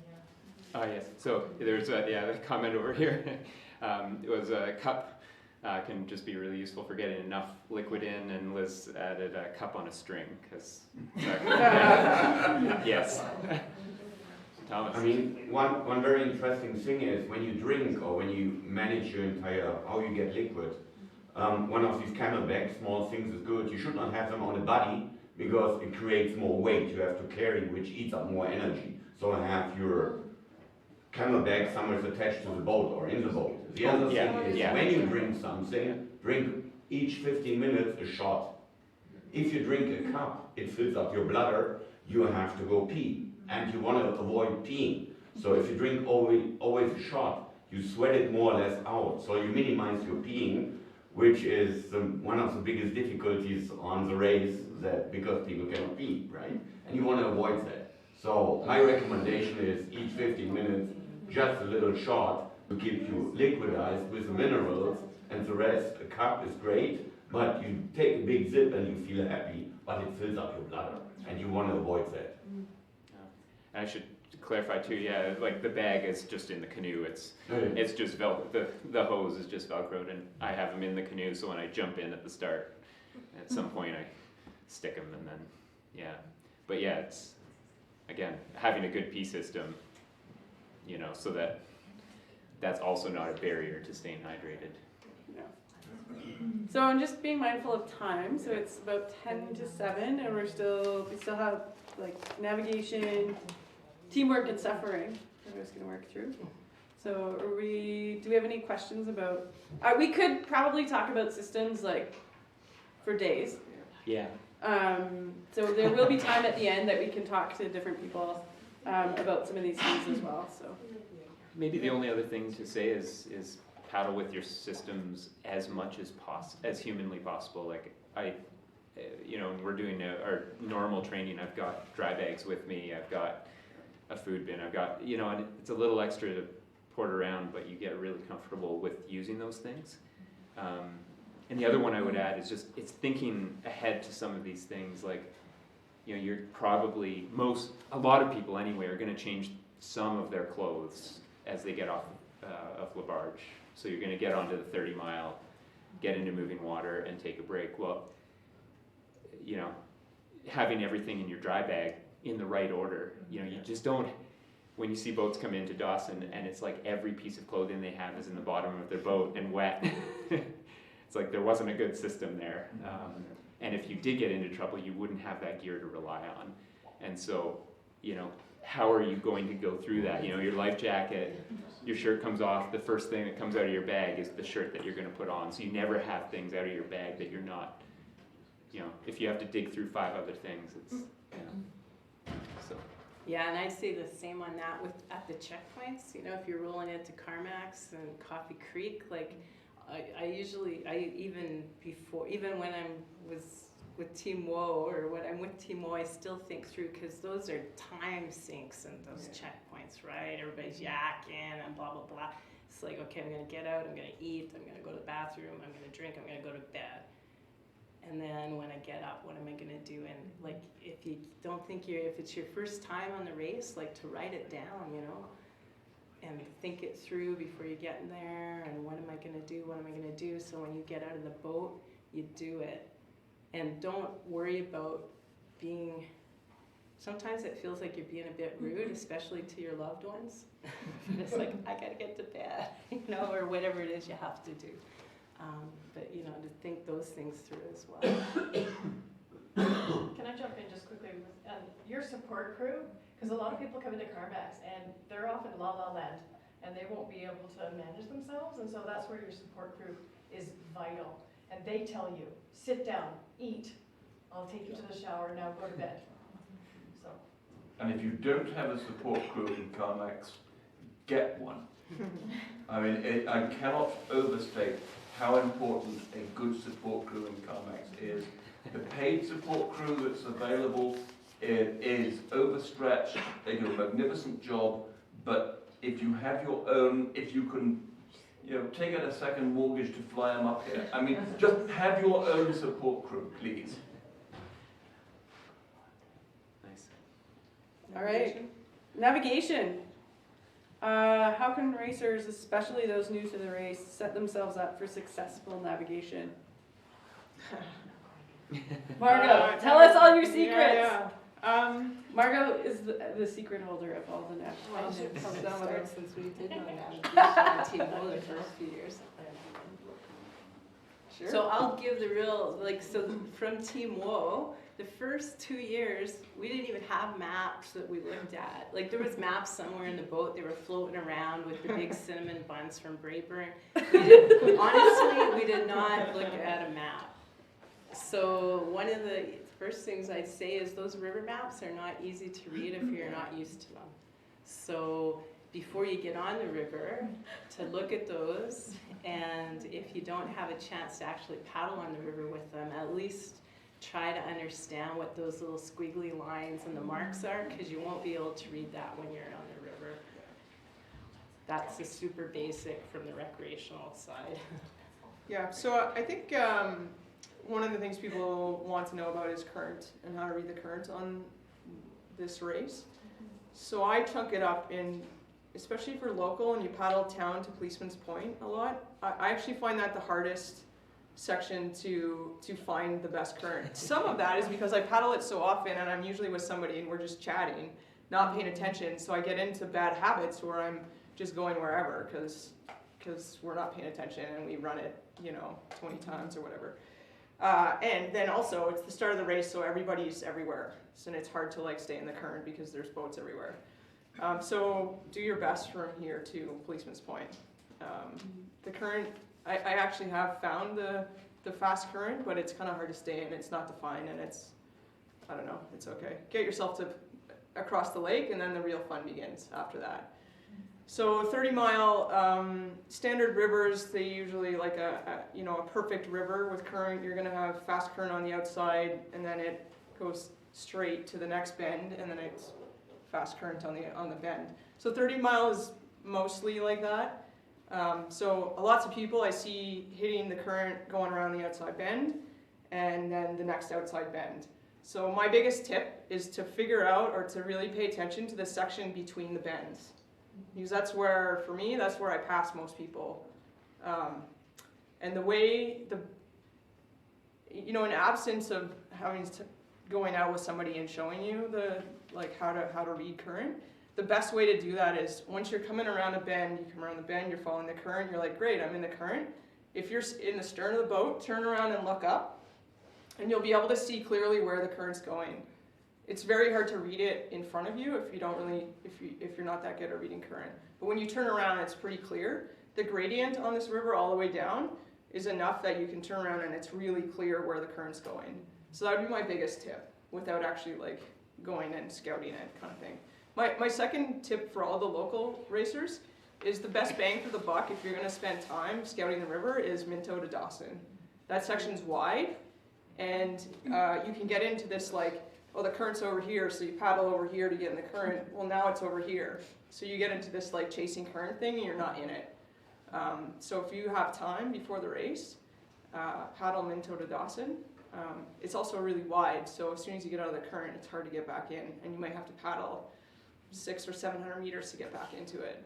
Oh yes, so there's a comment over here. It was a cup can just be really useful for getting enough liquid in, and Liz added a cup on a string, because yes. Thomas. I mean, one very interesting thing is when you drink or when you manage your entire, how you get liquid, one of these camelback small things is good. You should not have them on the body because it creates more weight you have to carry, which eats up more energy. So have your camelback somewhere attached to the boat or in the boat. The other thing is when you drink something, drink each 15 minutes a shot. If you drink a cup, it fills up your bladder, you have to go pee. And you want to avoid peeing. So if you drink always a shot, you sweat it more or less out. So you minimize your peeing, which is one of the biggest difficulties on the race, that because people cannot pee, right? And you want to avoid that. So my recommendation is each 15 minutes, just a little shot to keep you liquidized with the minerals, and the rest, a cup is great, but you take a big sip and you feel happy, but it fills up your bladder, and you want to avoid that. I should clarify too, like the bag is just in the canoe. It's just the hose is just Velcroed, and I have them in the canoe, so when I jump in at the start, at some point I stick them, and then, But it's, again, having a good pee system, so that's also not a barrier to staying hydrated. So I'm just being mindful of time. So it's about 10 to 7, and we still have like navigation, teamwork, and suffering that we're just going to work through. So do we have any questions about, we could probably talk about systems like for days. Yeah. So there will be time at the end that we can talk to different people about some of these things as well, so. Maybe the only other thing to say is paddle with your systems as much as humanly possible. Like when we're doing our normal training, I've got dry bags with me, I've got a food bin, I've got, and it's a little extra to port around, but you get really comfortable with using those things. And the other one I would add is it's thinking ahead to some of these things. Like, you're probably, a lot of people anyway are going to change some of their clothes as they get off of Labarge. So you're going to get onto the 30 mile, get into moving water, and take a break. Well, having everything in your dry bag in the right order, you just don't, when you see boats come into Dawson and it's like every piece of clothing they have is in the bottom of their boat and wet, it's like there wasn't a good system there. And if you did get into trouble, you wouldn't have that gear to rely on. And so, how are you going to go through that? Your life jacket, your shirt comes off, the first thing that comes out of your bag is the shirt that you're going to put on. So you never have things out of your bag that you're not, if you have to dig through 5 other things, it's, so. Yeah, and I'd say the same on that at the checkpoints. If you're rolling into Carmax and Coffee Creek, like even when was with Team Woe or when I'm with Team Woe, I still think through, because those are time sinks and those checkpoints, right? Everybody's yakking and blah, blah, blah. It's like, okay, I'm going to get out, I'm going to eat, I'm going to go to the bathroom, I'm going to drink, I'm going to go to bed. And then when I get up, what am I going to do? And like, if you don't think if it's your first time on the race, like to write it down, and think it through before you get in there, and what am I going to do, what am I going to do? So when you get out of the boat, you do it. And don't worry about being, sometimes it feels like you're being a bit rude, especially to your loved ones. It's like, I got to get to bed, or whatever it is you have to do. But, to think those things through as well. Can I jump in just quickly with your support crew? Because a lot of people come into Carmax and they're off in La La Land and they won't be able to manage themselves, and so that's where your support crew is vital. And they tell you, sit down, eat, I'll take you to the shower, now go to bed. So. And if you don't have a support crew in Carmax, get one. I mean, I cannot overstate how important a good support crew in Carmax is. The paid support crew that's available is overstretched. They do a magnificent job, but if you have your own, if you can, take out a second mortgage to fly them up here. I mean, just have your own support crew, please. Nice. All right, navigation. How can racers, especially those new to the race, set themselves up for successful navigation? Margot, tell us all your secrets. Margot is the secret holder of all the navigation. Well, come down with it since we did know navigation on Team Woe the first few years. Sure. So I'll give the real, from Team Woe, the first 2 years, we didn't even have maps that we looked at. Like, there was maps somewhere in the boat, they were floating around with the big cinnamon buns from Brayburn. Honestly, we did not look at a map. So one of the first things I'd say is those river maps are not easy to read if you're not used to them. So before you get on the river, to look at those, and if you don't have a chance to actually paddle on the river with them, at least try to understand what those little squiggly lines and the marks are, because you won't be able to read that when you're on the river. That's the super basic from the recreational side. Yeah, so I think one of the things people want to know about is current and how to read the current on this race. So I chunk it up in, especially for local and you paddle town to Policeman's Point a lot, I actually find that the hardest section to find the best current. Some of that is because I paddle it so often and I'm usually with somebody and we're just chatting, not paying attention, so I get into bad habits where I'm just going wherever because we're not paying attention and we run it 20 times or whatever. And then also it's the start of the race, so everybody's everywhere, so it's hard to stay in the current because there's boats everywhere. So do your best from here to Policeman's Point. The current, I actually have found the fast current, but it's kind of hard to stay in. It's not defined, and it's, I don't know, it's okay. Get yourself to across the lake, and then the real fun begins after that. So 30-mile standard rivers, they usually like a perfect river with current. You're going to have fast current on the outside, and then it goes straight to the next bend, and then it's fast current on the bend. So 30-mile is mostly like that. So lots of people I see hitting the current going around the outside bend, and then the next outside bend. So my biggest tip is to figure out, or to really pay attention to the section between the bends. Because that's where, for me, that's where I pass most people. And the way, in absence of going out with somebody and showing you how to read current, the best way to do that is once you're coming around a bend, you come around the bend, you're following the current, you're like, great, I'm in the current. If you're in the stern of the boat, turn around and look up, and you'll be able to see clearly where the current's going. It's very hard to read it in front of you if you're not that good at reading current. But when you turn around, it's pretty clear. The gradient on this river all the way down is enough that you can turn around and it's really clear where the current's going. So that would be my biggest tip, without actually going and scouting it kind of thing. My second tip for all the local racers is the best bang for the buck if you're going to spend time scouting the river is Minto to Dawson. That section's wide, and you can get into this the current's over here, so you paddle over here to get in the current. Well, now it's over here. So you get into this chasing current thing and you're not in it. So if you have time before the race, paddle Minto to Dawson. It's also really wide, so as soon as you get out of the current, it's hard to get back in, and you might have to paddle 600 or 700 meters to get back into it.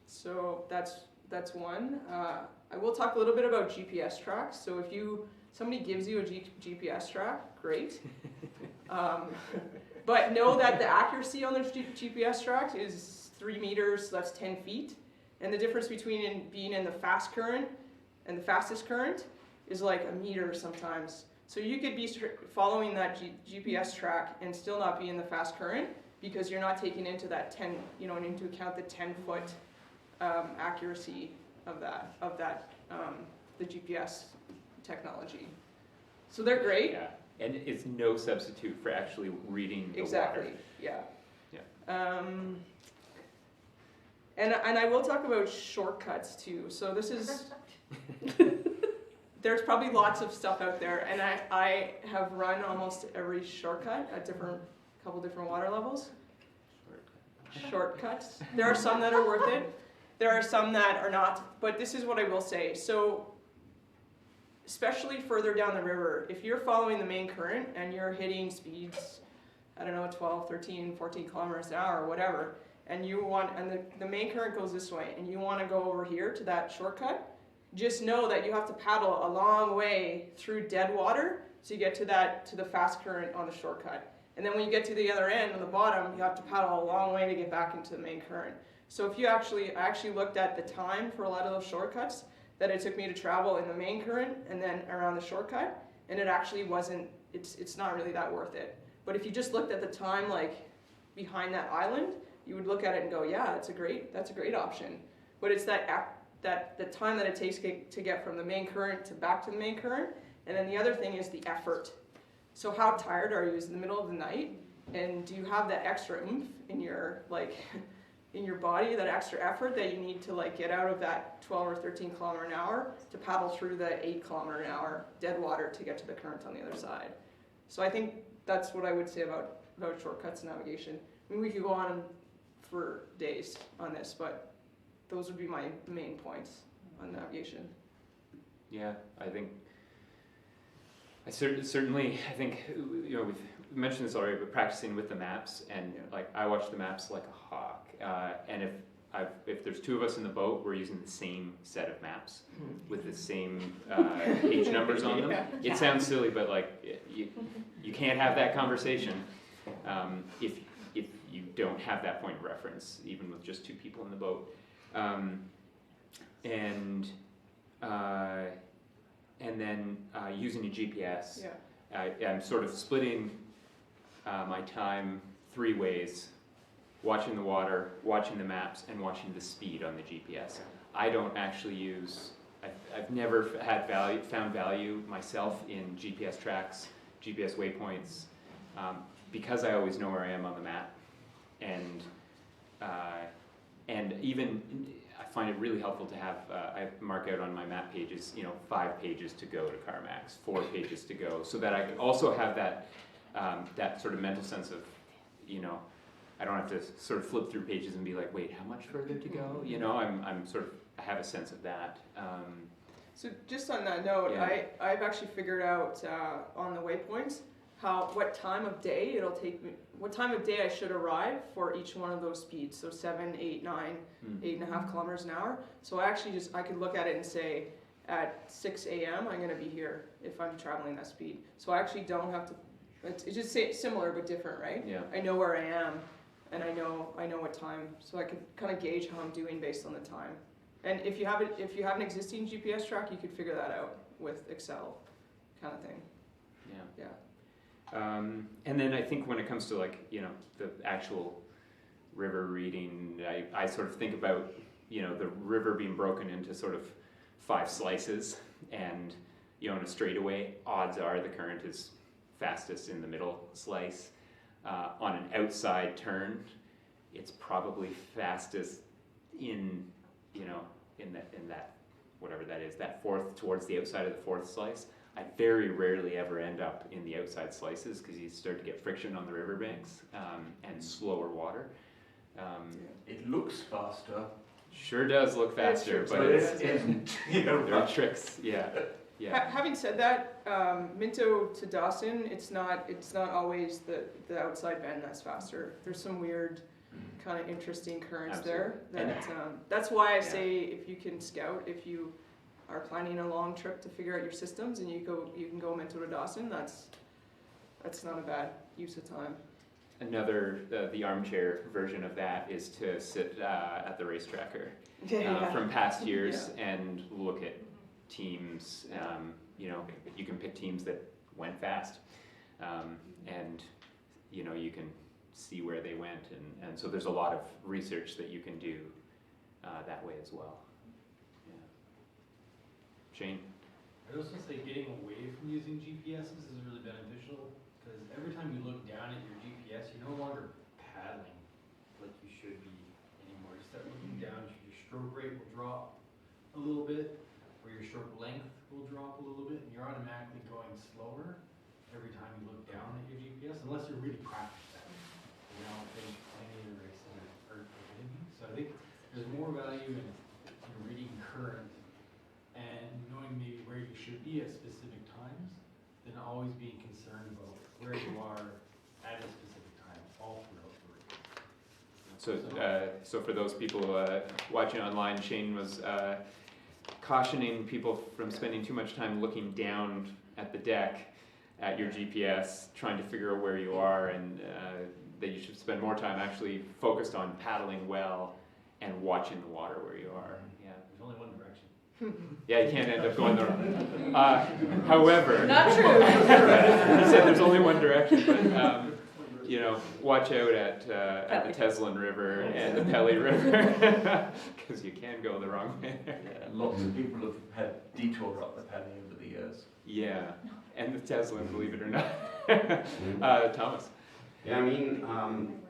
So that's one. I will talk a little bit about GPS tracks. So if somebody gives you a GPS track, great. But know that the accuracy on the GPS track is 3 meters, so that's 10 feet. And the difference between being in the fast current and the fastest current is like a meter sometimes. So you could be following that GPS track and still not be in the fast current because you're not taking into that into account the 10-foot accuracy of the GPS technology. So they're great. Yeah. And it's no substitute for actually reading the Exactly. water. Yeah. And I will talk about shortcuts too. So this is there's probably lots of stuff out there, and I have run almost every shortcut at couple different water levels. Shortcuts. There are some that are worth it. There are some that are not. But this is what I will say. So especially further down the river, if you're following the main current and you're hitting speeds, 12, 13, 14 kilometers an hour or whatever, and the main current goes this way, and you want to go over here to that shortcut, just know that you have to paddle a long way through dead water to get to the fast current on the shortcut. And then when you get to the other end on the bottom, you have to paddle a long way to get back into the main current. So I actually looked at the time for a lot of those shortcuts that it took me to travel in the main current and then around the shortcut, and it actually wasn't, it's not really that worth it. But if you just looked at the time behind that island, you would look at it and go, yeah, that's a great option. But it's the time that it takes to get from the main current to back to the main current, and then the other thing is the effort. So how tired are you? Is it in the middle of the night, and do you have that extra oomph in your in your body, that extra effort that you need to get out of that 12 or 13 kilometer an hour to paddle through the 8 kilometer an hour dead water to get to the current on the other side. So I think that's what I would say about shortcuts and navigation. I mean, we could go on for days on this, but those would be my main points on navigation. Yeah, I think certainly I think we've mentioned this already, but practicing with the maps, and I watch the maps like a hawk. And if there's two of us in the boat, we're using the same set of maps with the same page numbers on them. It sounds silly, but you can't have that conversation if you don't have that point of reference, even with just two people in the boat. And then using a GPS. Yeah. I'm sort of splitting my time 3 ways: watching the water, watching the maps, and watching the speed on the GPS. I don't actually use, I've never found value myself in GPS tracks, GPS waypoints. because I always know where I am on the map, and even I find it really helpful to have, I mark out on my map pages, 5 pages to go to CarMax, 4 pages to go, so that I can also have that, that sort of mental sense of, I don't have to sort of flip through pages and be like, wait, how much further to go? I'm sort of, I have a sense of that. So just on that note, Yeah. I've actually figured out on the waypoints what time of day it'll take me, what time of day I should arrive for each one of those speeds. So 7, 8, 9, 8.5 kilometers an hour. So I actually I could look at it and say at 6 a.m. I'm going to be here if I'm traveling that speed. So I actually don't have to. It's just similar but different, right? Yeah. I know where I am, and I know what time, so I can kind of gauge how I'm doing based on the time. And if you have an existing GPS track, you could figure that out with Excel, kind of thing. Yeah. Yeah. And then I think when it comes to the actual river reading, I sort of think about the river being broken into sort of 5 slices, and in a straightaway, odds are the current is fastest in the middle slice. On an outside turn, it's probably fastest in that whatever that is, that fourth, towards the outside of the 4th slice. I very rarely ever end up in the outside slices because you start to get friction on the riverbanks and slower water. It looks faster. Sure does look faster, but it isn't. There are tricks, yeah. Having said that, Minto to Dawson, it's not always the outside bend that's faster. There's some weird, kind of interesting currents there. That's why I say if you can scout, if you are planning a long trip to figure out your systems and you can go Minto to Dawson, that's not a bad use of time. Another, the armchair version of that is to sit at the race tracker from past years and look at teams. You can pick teams that went fast, and you can see where they went, and so there's a lot of research that you can do that way as well. Yeah. Shane? I was going to say getting away from using GPSs is really beneficial, because every time you look down at your GPS, you're no longer paddling like you should be anymore. You start looking down, your stroke rate will drop a little bit, or your stroke length will drop a little bit, and you're automatically going slower every time you look down at your GPS, unless you're really practiced at it. I don't think any of the racing are going to be. So I think there's more value in reading current and knowing maybe where you should be at specific times than always being concerned about where you are at a specific time all throughout the race. So for those people watching online, Shane was cautioning people from spending too much time looking down at the deck at your GPS, trying to figure out where you are, and that you should spend more time actually focused on paddling well and watching the water where you are. Yeah. There's only one direction. Yeah, you can't end up going the however, Not true. he said there's only one direction, but watch out at the Teslin River and the Pelly River, because you can go the wrong way there. Yeah, lots of people have had detour up the Penny over the years. Yeah, and the Teslin, believe it or not. Thomas? Yeah, I mean,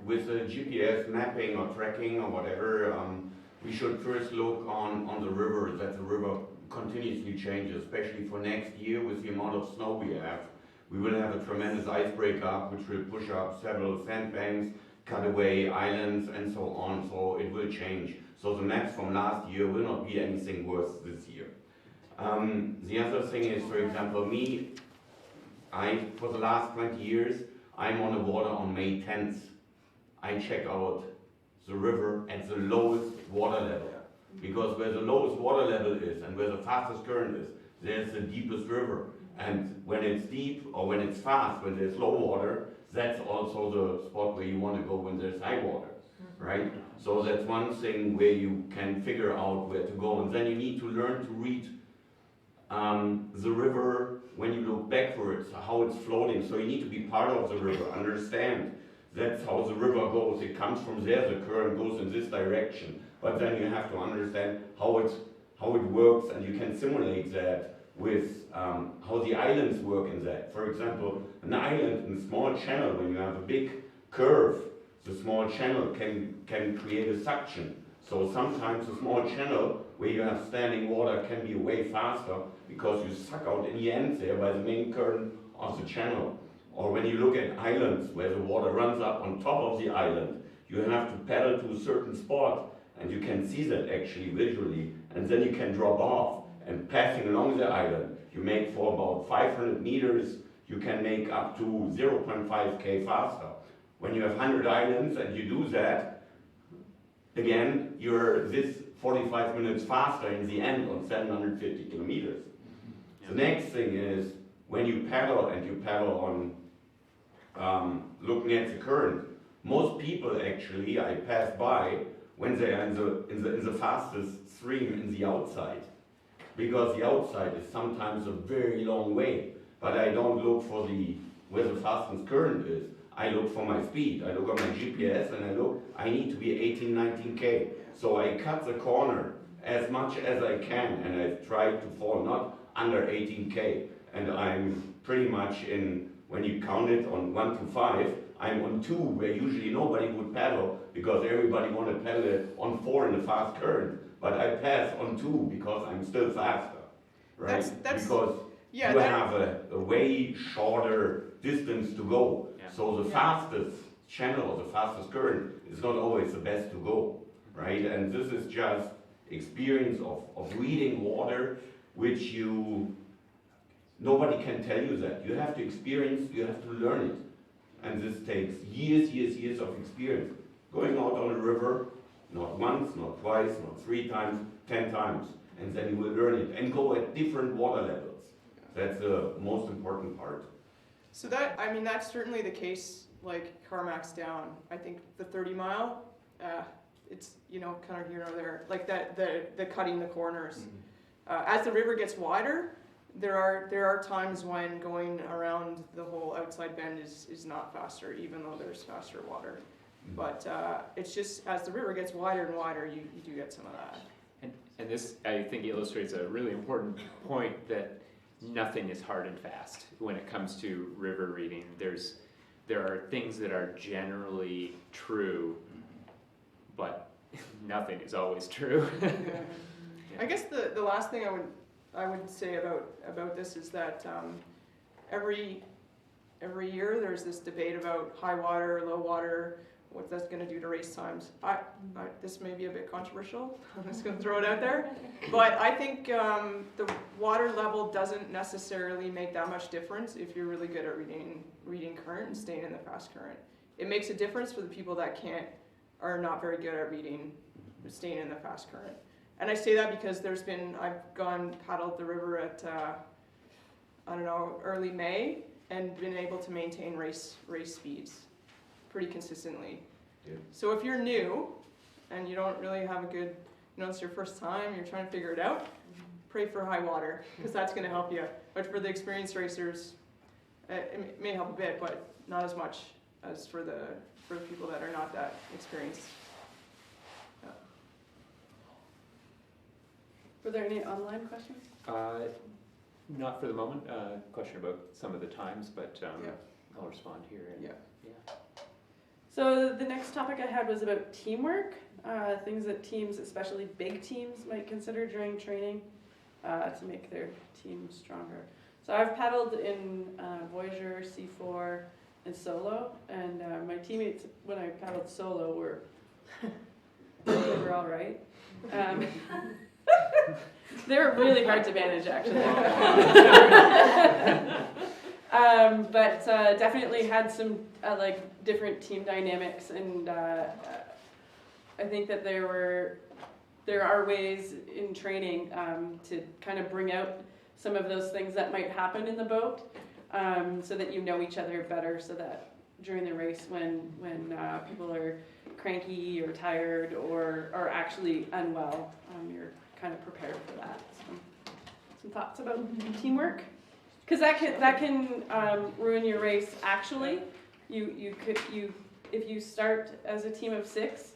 with the GPS mapping or tracking or whatever, we should first look on the river, that the river continuously changes, especially for next year with the amount of snow we have. We will have a tremendous ice breakup, which will push up several sandbanks, cut away islands, and so on, so it will change. So the maps from last year will not be anything worse this year. The other thing is, for example, for the last 20 years, I'm on the water on May 10th. I check out the river at the lowest water level. Because where the lowest water level is and where the fastest current is, there's the deepest river. And when it's deep or when it's fast, when there's low water, that's also the spot where you want to go when there's high water, right? So that's one thing where you can figure out where to go. And then you need to learn to read the river when you look backwards, how it's floating. So you need to be part of the river, understand that's how the river goes. It comes from there, the current goes in this direction. But then you have to understand how it works, and you can simulate that with how the islands work in that. For example, an island in a small channel, when you have a big curve, the small channel can create a suction. So sometimes a small channel where you have standing water can be way faster because you suck out in the end there by the main current of the channel. Or when you look at islands where the water runs up on top of the island, you have to paddle to a certain spot, and you can see that actually visually, and then you can drop off. And passing along the island, you make for about 500 meters, you can make up to 0.5 faster. When you have 100 islands and you do that, again, you're this 45 minutes faster in the end on 750 kilometers. The next thing is, when you paddle and you paddle on looking at the current, most people actually, I pass by when they are in the fastest stream in the outside. Because the outside is sometimes a very long way. But I don't look for where the fastest current is. I look for my speed. I look at my GPS and I need to be 18, 19K. So I cut the corner as much as I can and I try to fall not under 18K. And I'm pretty much when you count it on 1 to 5, I'm on 2, where usually nobody would paddle because everybody want to paddle it on 4 in the fast current. But I pass on 2 because I'm still faster, right? Because you have a way shorter distance to go. Yeah. So the fastest channel, the fastest current is not always the best to go, right? And this is just experience of reading water, which nobody can tell you that. You have to experience, you have to learn it. And this takes years of experience. Going out on a river, not once, not twice, not 3 times, 10 times. And then you will learn it and go at different water levels. That's the most important part. So that's certainly the case, like Carmack's down. I think the 30 mile, it's, kind of here or there. Like the cutting the corners. As the river gets wider, there are times when going around the whole outside bend is not faster, even though there's faster water. But it's just as the river gets wider and wider, you do get some of that. And this, I think, illustrates a really important point that nothing is hard and fast when it comes to river reading. There are things that are generally true, but nothing is always true. Yeah. I guess the last thing I would say about this is that every year there's this debate about high water, low water, what that's going to do to race times. This may be a bit controversial. I'm just going to throw it out there, but I think the water level doesn't necessarily make that much difference if you're really good at reading current and staying in the fast current. It makes a difference for the people that are not very good at staying in the fast current. And I say that because I've paddled the river at early May and been able to maintain race speeds pretty consistently. Yeah. So if you're new and you don't really have a good, it's your first time, you're trying to figure it out, pray for high water, because that's going to help you. But for the experienced racers, it may help a bit, but not as much as for the people that are not that experienced. Yeah. Were there any online questions? Not for the moment. Question about some of the times, but I'll respond here. Yeah. So the next topic I had was about teamwork, things that teams, especially big teams, might consider during training to make their team stronger. So I've paddled in Voyager, C4, and solo, and my teammates, when I paddled solo, were all right. They were really hard to manage, actually. But definitely had some different team dynamics, and I think that there are ways in training to kind of bring out some of those things that might happen in the boat, so that you know each other better, so that during the race when people are cranky or tired or are actually unwell, you're kind of prepared for that. So, some thoughts about teamwork? Because that can ruin your race. Actually, if you start as a team of 6,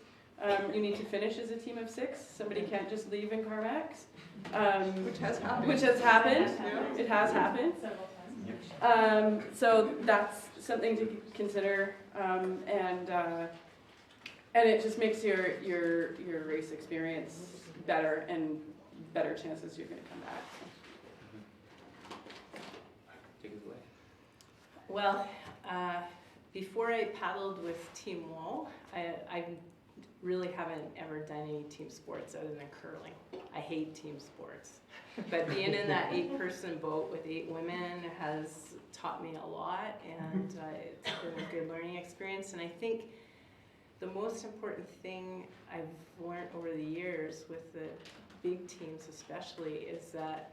you need to finish as a team of 6. Somebody can't just leave in Carmack's. Which has happened. Which has happened. Yeah. It has happened. Several times. So that's something to consider, and it just makes your race experience better and better chances you're going to come back. Take it away. Well, before I paddled with Team Wall, I really haven't ever done any team sports other than curling. I hate team sports. But being in that 8-person boat with 8 women has taught me a lot, and it's been a good learning experience. And I think the most important thing I've learned over the years with the big teams especially is that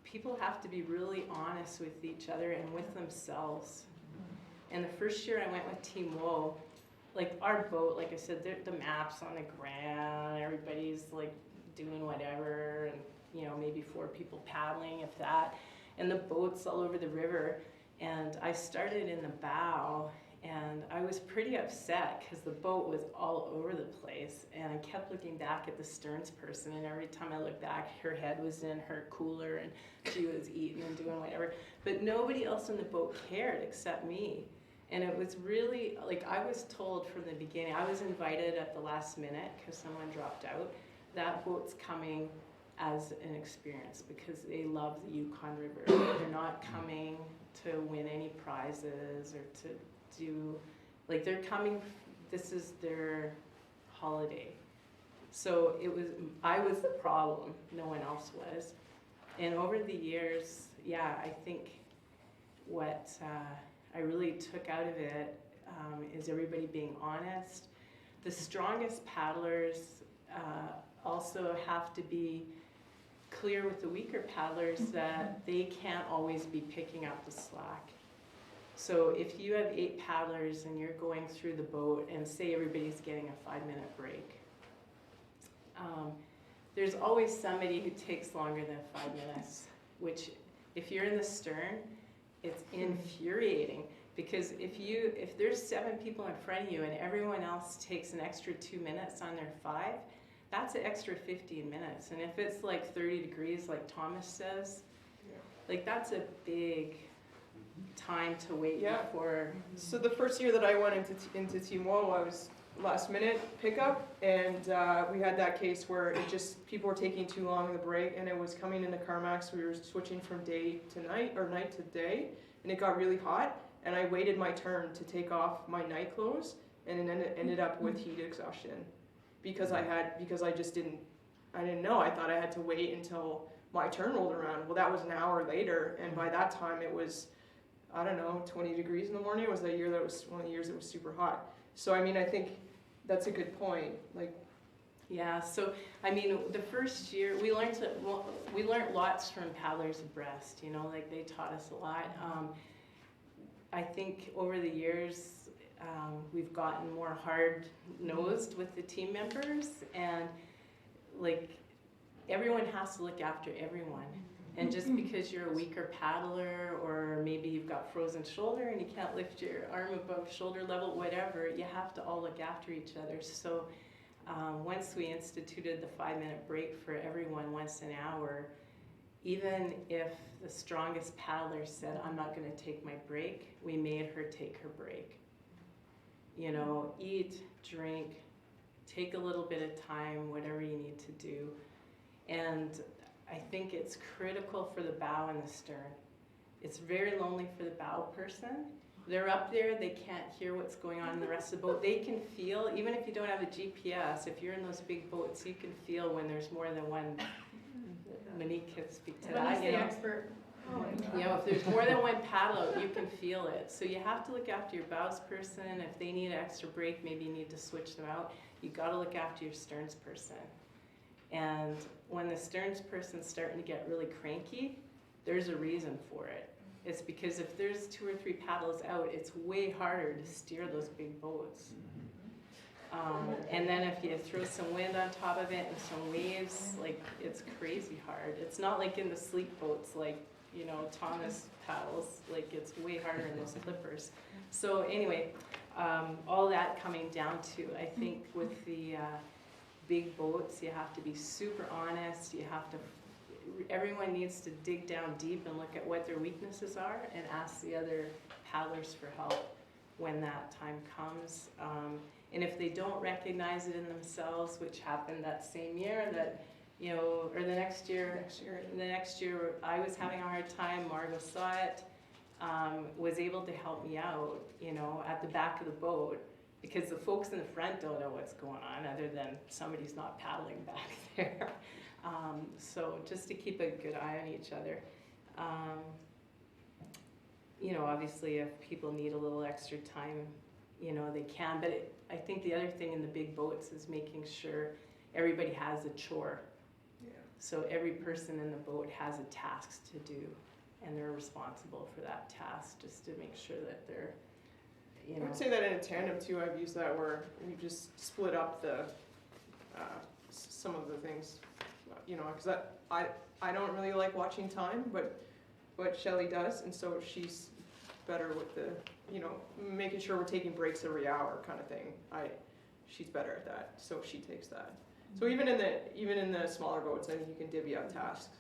people have to be really honest with each other and with themselves. And the first year I went with Team Woe, like our boat, like I said, the map's on the ground, everybody's like doing whatever, and you know, maybe 4 people paddling, if that, and the boat's all over the river. And I started in the bow, and I was pretty upset because the boat was all over the place, and I kept looking back at the sterns person, and every time I looked back, her head was in her cooler, and she was eating and doing whatever. But nobody else in the boat cared except me. And it was really, like I was told from the beginning, I was invited at the last minute because someone dropped out. That boat's coming as an experience because they love the Yukon River. They're not coming to win any prizes or to do, like they're coming, this is their holiday. So I was the problem, no one else was. And over the years, yeah, I think what I really took out of it is everybody being honest. The strongest paddlers also have to be clear with the weaker paddlers that they can't always be picking up the slack. So if you have 8 paddlers and you're going through the boat and say everybody's getting a 5-minute break, there's always somebody who takes longer than 5 minutes, which if you're in the stern, it's infuriating, because if there's 7 people in front of you and everyone else takes an extra 2 minutes on their 5, that's an extra 15 minutes. And if it's like 30 degrees, like Thomas says, like that's a big time to wait before. So the first year that I went into Team Woe, I was last minute pickup, and we had that case where it just, people were taking too long in the break, and it was coming into Carmax. We were switching from day to night, or night to day, and it got really hot, and I waited my turn to take off my night clothes, and it ended up with heat exhaustion because I didn't know. I thought I had to wait until my turn rolled around. Well, that was an hour later, and by that time it was, I don't know, 20 degrees in the morning. It was that year that was one of the years it was super hot. So I mean, I think that's a good point. Like, yeah. So I mean, the first year we learned lots from paddlers abreast. You know, like they taught us a lot. I think over the years we've gotten more hard-nosed with the team members, and like everyone has to look after everyone. And just because you're a weaker paddler, or maybe you've got frozen shoulder and you can't lift your arm above shoulder level, whatever, you have to all look after each other. So once we instituted the 5-minute break for everyone once an hour, even if the strongest paddler said, I'm not going to take my break, we made her take her break. You know, eat, drink, take a little bit of time, whatever you need to do. And I think it's critical for the bow and the stern. It's very lonely for the bow person. They're up there, they can't hear what's going on in the rest of the boat. They can feel, even if you don't have a GPS, if you're in those big boats, you can feel when there's more than one. Monique can speak to that. the expert. You know, if there's more than one paddle, you can feel it. So you have to look after your bows person. If they need an extra break, maybe you need to switch them out. You got to look after your sterns person. And when the sterns person's starting to get really cranky, there's a reason for it. It's because if there's 2 or 3 paddles out, it's way harder to steer those big boats. And then if you throw some wind on top of it and some waves, like it's crazy hard. It's not like in the sleep boats, like, you know, Thomas paddles, like it's way harder in those clippers. So anyway, all that coming down to, I think with the big boats, you have to be super honest, everyone needs to dig down deep and look at what their weaknesses are and ask the other paddlers for help when that time comes. And if they don't recognize it in themselves, which happened that same year, or the next year I was having a hard time, Margot saw it, was able to help me out, at the back of the boat, because the folks in the front don't know what's going on other than somebody's not paddling back there. So just to keep a good eye on each other. Obviously if people need a little extra time, they can, but I think the other thing in the big boats is making sure everybody has a chore. Yeah. So every person in the boat has a task to do, and they're responsible for that task, just to make sure that they're, I would say that in a tandem too, I've used that where we just split up the some of the things, because I don't really like watching time, but what Shelley does, and so she's better with the making sure we're taking breaks every hour kind of thing. She's better at that, so she takes that. So even in the smaller boats, I think you can divvy up tasks.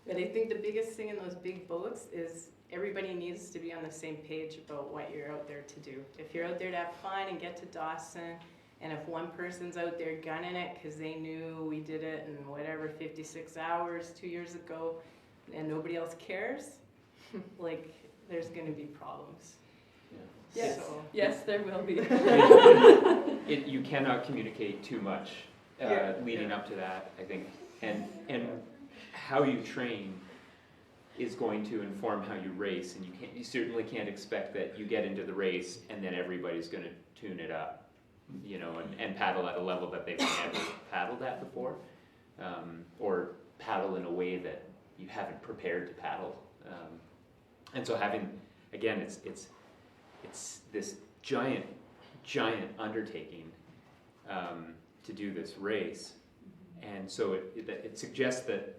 But I think the biggest thing in those big boats is everybody needs to be on the same page about what you're out there to do. If you're out there to have fun and get to Dawson, and if one person's out there gunning it because they knew we did it in whatever 56 hours 2 years ago, and nobody else cares, like there's going to be problems. Yes, So, yes, there will be. You cannot communicate too much leading up to that, I think, and how you train is going to inform how you race, and you certainly can't expect that you get into the race and then everybody's going to tune it up, and paddle at a level that they've never paddled at before, or paddle in a way that you haven't prepared to paddle, and so having, again, it's this giant undertaking to do this race, and so it suggests that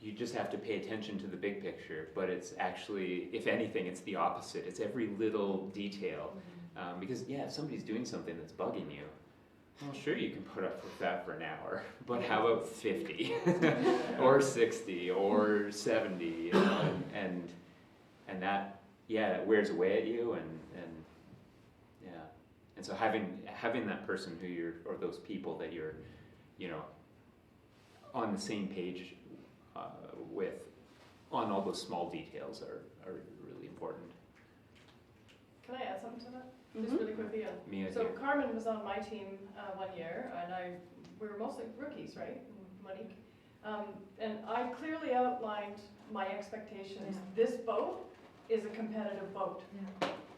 you just have to pay attention to the big picture, but it's actually, if anything, it's the opposite. It's every little detail, because if somebody's doing something that's bugging you, well, sure, you can put up with that for an hour, but how about 50 or 60 or 70, and that it wears away at you, and so having that person or those people that you're on the same page with on all those small details are really important. Can I add something to that? Just really quickly. Mia, So Carmen was on my team 1 year, and we were mostly rookies, right? Monique. And I clearly outlined my expectations. This boat is a competitive boat.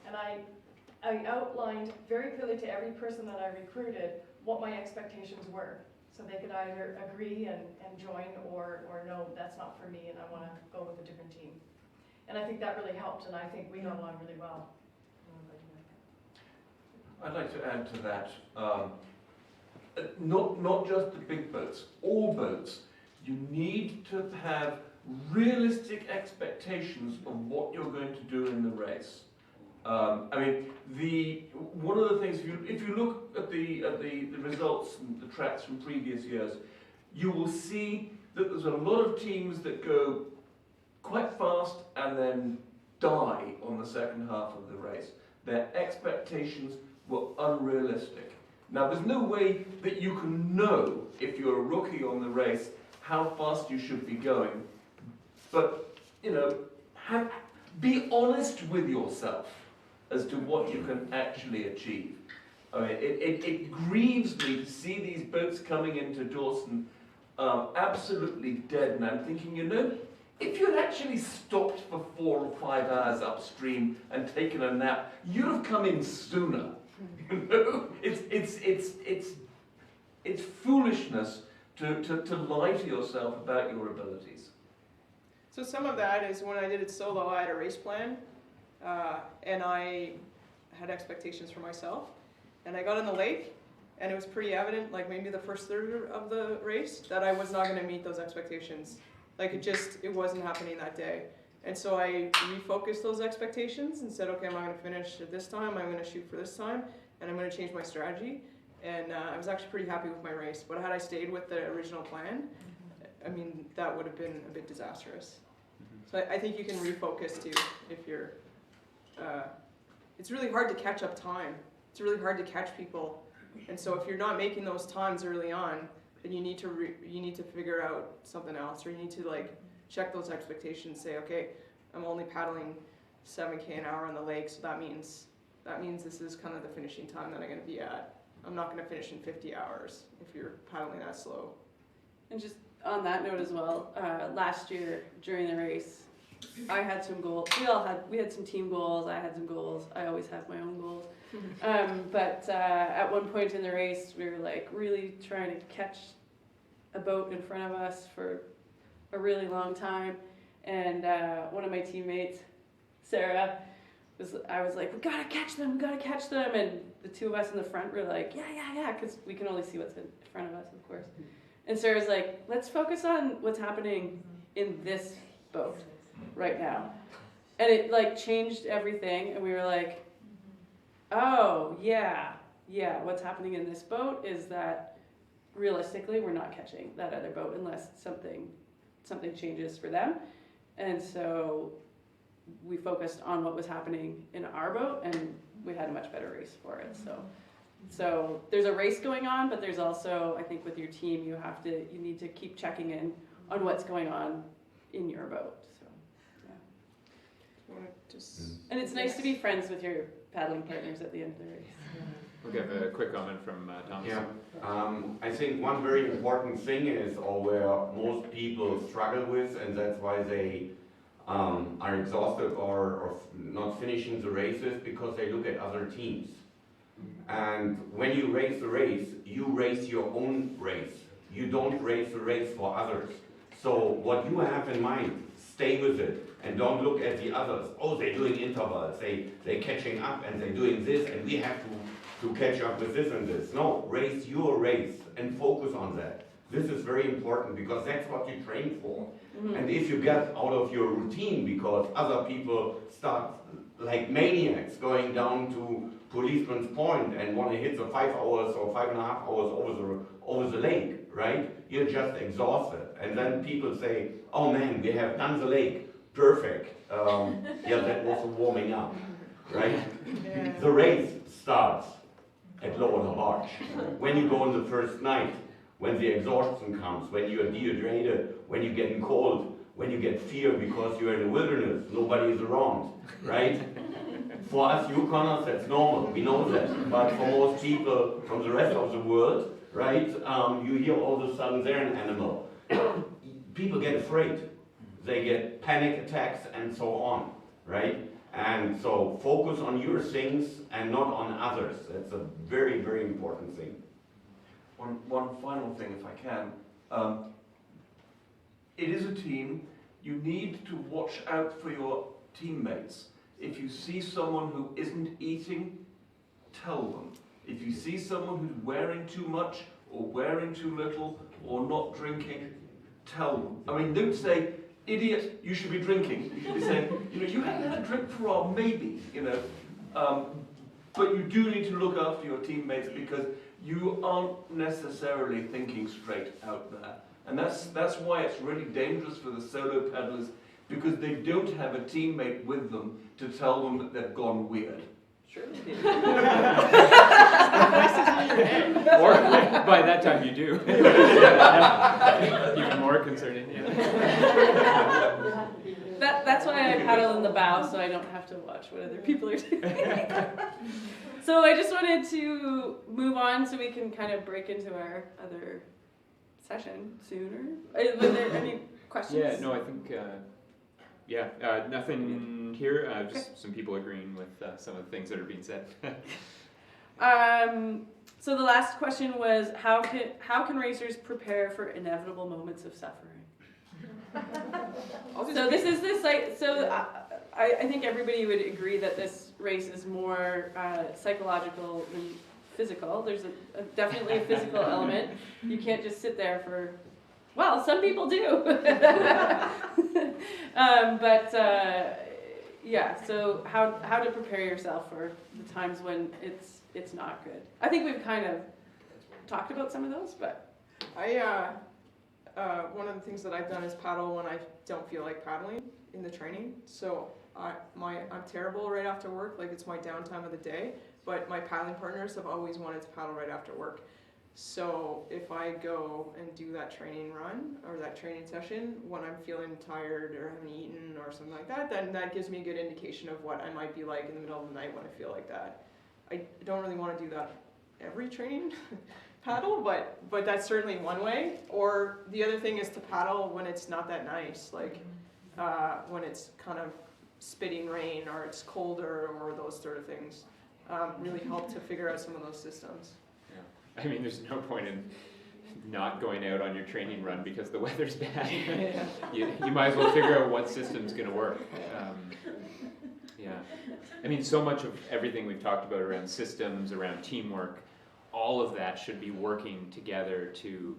And I outlined very clearly to every person that I recruited what my expectations were. So they could either agree and join or no, that's not for me and I want to go with a different team. And I think that really helped, and I think we got along really well. I'd like to add to that, not just the big boats, all boats. You need to have realistic expectations of what you're going to do in the race. One of the things, if you look at the results and the tracks from previous years, you will see that there's a lot of teams that go quite fast and then die on the second half of the race. Their expectations were unrealistic. Now, there's no way that you can know, if you're a rookie on the race, how fast you should be going. But, be honest with yourself as to what you can actually achieve. I mean, it grieves me to see these boats coming into Dawson absolutely dead, and I'm thinking, if you'd actually stopped for 4 or 5 hours upstream and taken a nap, you'd have come in sooner. It's foolishness to lie to yourself about your abilities. So some of that is when I did it solo, I had a race plan, and I had expectations for myself. And I got in the lake, and it was pretty evident, like maybe the first third of the race, that I was not going to meet those expectations. Like it wasn't happening that day. And so I refocused those expectations and said, okay, I'm not going to finish at this time, I'm going to shoot for this time, and I'm going to change my strategy. and I was actually pretty happy with my race. But had I stayed with the original plan, I mean, that would have been a bit disastrous. So I think you can refocus too if you're. It's really hard to catch up time. It's really hard to catch people, and so if you're not making those times early on, then you need to figure out something else, or you need to like check those expectations. Say, okay, I'm only paddling 7K an hour on the lake, so that means this is kind of the finishing time that I'm going to be at. I'm not going to finish in 50 hours if you're paddling that slow. And just on that note as well, last year during the race, I had some goals. We had some team goals. I had some goals. I always have my own goals. But at one point in the race, we were like really trying to catch a boat in front of us for a really long time. And one of my teammates, Sarah, I was like, we gotta catch them. And the two of us in the front were like, yeah, because we can only see what's in front of us, of course. And Sarah's like, let's focus on what's happening in this boat right now. And it like changed everything, and we were like, oh, yeah, what's happening in this boat is that realistically we're not catching that other boat unless something changes for them. And so we focused on what was happening in our boat, and we had a much better race for it. So there's a race going on, but there's also, I think with your team, you need to keep checking in on what's going on in your boat. So, yeah. And it's nice to be friends with your paddling partners at the end of the race. We'll give a quick comment from Thomas. Yeah, I think one very important thing is, or where most people struggle with, and that's why they are exhausted or not finishing the races, because they look at other teams. And when you race the race, you race your own race. You don't race the race for others. So what you have in mind, stay with it, and don't look at the others. Oh, they're doing intervals, they're catching up, and they're doing this, and we have to catch up with this and this. No, race your race and focus on that. This is very important, because that's what you train for. Mm-hmm. And if you get out of your routine because other people start like maniacs going down to Policeman's Point and want to hit the 5 hours or 5.5 hours over the lake, right? You're just exhausted. And then people say, oh man, we have done the lake. Perfect. Yeah, that was a warming up, right? Yeah. The race starts at Lower Barge. When you go on the first night, when the exhaustion comes, when you're dehydrated, when you're getting cold, when you get fear because you're in the wilderness, nobody is around, right? For us Yukoners, that's normal, we know that. But for most people from the rest of the world, right, you hear all of a sudden they're an animal. People get afraid. They get panic attacks and so on, right? And so focus on your things and not on others. That's a very, very important thing. One final thing, if I can. It is a team. You need to watch out for your teammates. If you see someone who isn't eating, tell them. If you see someone who's wearing too much or wearing too little or not drinking, tell them. I mean, don't say, idiot, you should be drinking. You should be saying, you haven't had a drink for a while, maybe, But you do need to look after your teammates, because you aren't necessarily thinking straight out there. And that's why it's really dangerous for the solo paddlers, because they don't have a teammate with them to tell them that they've gone weird. Sure. Or by that time you do. Even more concerning. Yeah. That's why I paddle in the bow, so I don't have to watch what other people are doing. So I just wanted to move on so we can kind of break into our other session sooner. Were there any questions? Yeah, no, I think, nothing here, just some people agreeing with some of the things that are being said. So the last question was, how can racers prepare for inevitable moments of suffering? So this is the site. So I think everybody would agree that this race is more psychological than physical. There's definitely a physical element. You can't just sit there for. Well, some people do. So how to prepare yourself for the times when it's not good. I think we've kind of talked about some of those, but One of the things that I've done is paddle when I don't feel like paddling in the training. So I'm terrible right after work, like it's my downtime of the day, but my paddling partners have always wanted to paddle right after work. So if I go and do that training run or that training session when I'm feeling tired or haven't eaten or something like that, then that gives me a good indication of what I might be like in the middle of the night when I feel like that. I don't really want to do that every training paddle, but that's certainly one way. Or the other thing is to paddle when it's not that nice, like when it's kind of spitting rain or it's colder or those sort of things. Really help to figure out some of those systems. Yeah. I mean, there's no point in not going out on your training run because the weather's bad. you might as well figure out what system's going to work. Yeah. I mean, so much of everything we've talked about around systems, around teamwork, all of that should be working together to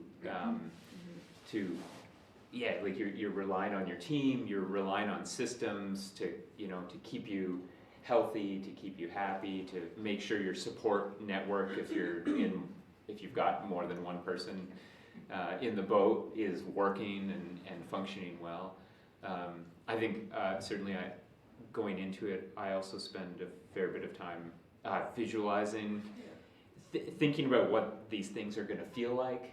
like you're relying on your team, you're relying on systems to keep you healthy, to keep you happy, to make sure your support network, if you've got more than one person in the boat, is working and functioning well. I think certainly going into it, I also spend a fair bit of time visualizing, thinking about what these things are going to feel like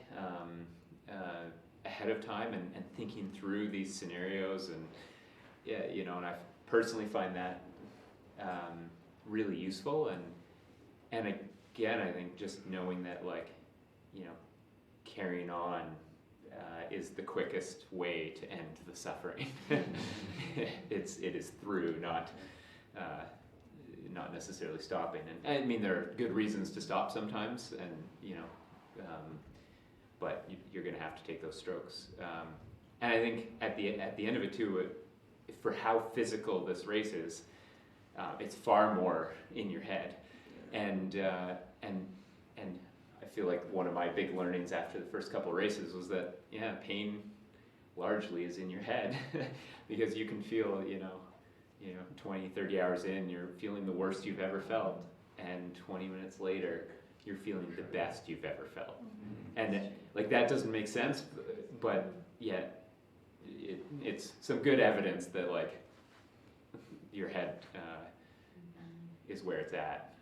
ahead of time, and thinking through these scenarios, and and I personally find that really useful, and again, I think just knowing that carrying on is the quickest way to end the suffering. It is through, not necessarily stopping. And I mean, there are good reasons to stop sometimes, and but you're going to have to take those strokes. And I think at the end of it too, for how physical this race is, it's far more in your head, and I feel like one of my big learnings after the first couple races was that pain largely is in your head because you can feel 20, 30 hours in, you're feeling the worst you've ever felt, and 20 minutes later you're feeling the best you've ever felt. And that doesn't make sense, but yet it's some good evidence that your head is where it's at.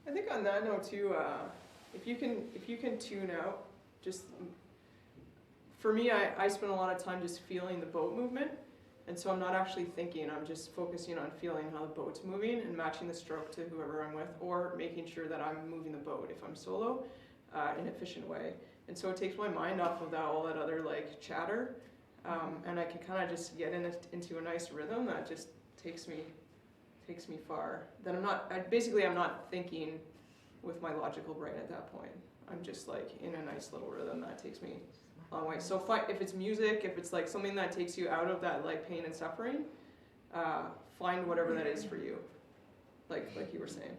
I think on that note too, if you can tune out, just for me, I spend a lot of time just feeling the boat movement, and so I'm not actually thinking. I'm just focusing on feeling how the boat's moving and matching the stroke to whoever I'm with, or making sure that I'm moving the boat if I'm solo in an efficient way. And so it takes my mind off of all that other chatter, and I can kind of just get into a nice rhythm that just takes me far. Then I'm not thinking with my logical brain at that point. I'm just in a nice little rhythm that takes me a long way. So if it's music, if it's something that takes you out of that pain and suffering, find whatever that is for you, like you were saying.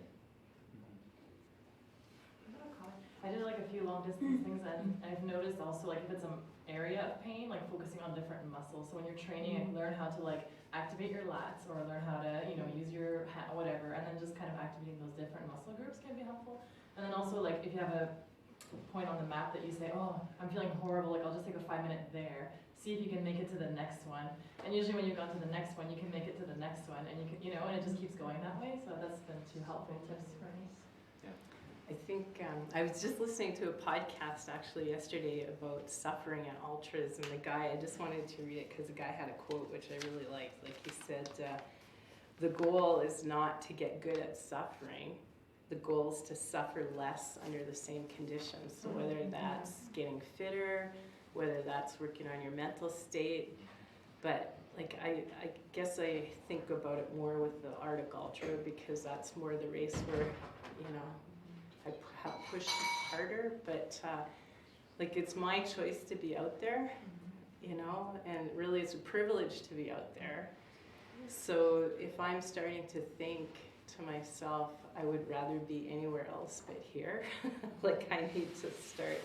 I did a few long distance things, and I've noticed also if it's an area of pain, focusing on different muscles. So when you're training, learn how to activate your lats, or learn how to use your whatever, and then just kind of activating those different muscle groups can be helpful. And then also if you have a point on the map that you say, oh, I'm feeling horrible, I'll just take a 5-minute there. See if you can make it to the next one. And usually when you've gone to the next one, you can make it to the next one, and you can, and it just keeps going that way. So that's been 2 helpful tips for me. I think I was just listening to a podcast actually yesterday about suffering at ultras, and the guy, I just wanted to read it because the guy had a quote which I really liked. He said, the goal is not to get good at suffering. The goal is to suffer less under the same conditions. So whether that's getting fitter, whether that's working on your mental state, but I guess I think about it more with the Arctic Ultra because that's more the race where, I push harder, but it's my choice to be out there, and really it's a privilege to be out there. So if I'm starting to think to myself, I would rather be anywhere else but here, I need to start,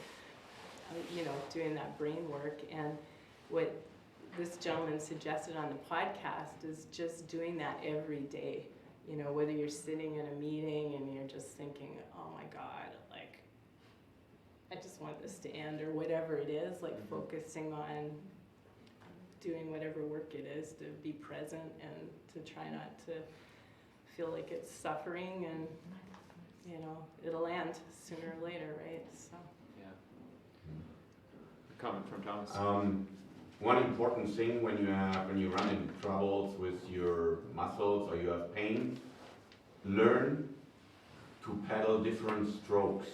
doing that brain work. And what this gentleman suggested on the podcast is just doing that every day. Whether you're sitting in a meeting and you're just thinking, oh my God, I just want this to end, or whatever it is, like focusing on doing whatever work it is to be present and to try not to feel like it's suffering, and it'll end sooner or later, right? So. Yeah. A comment from Thomas. One important thing when you run into troubles with your muscles or you have pain, learn to paddle different strokes.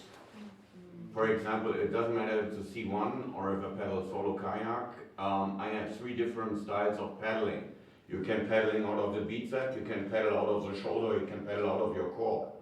For example, it doesn't matter if it's a C1 or if I paddle solo kayak. I have 3 different styles of paddling. You can paddling out of the bicep, you can paddle out of the shoulder, you can paddle out of your core.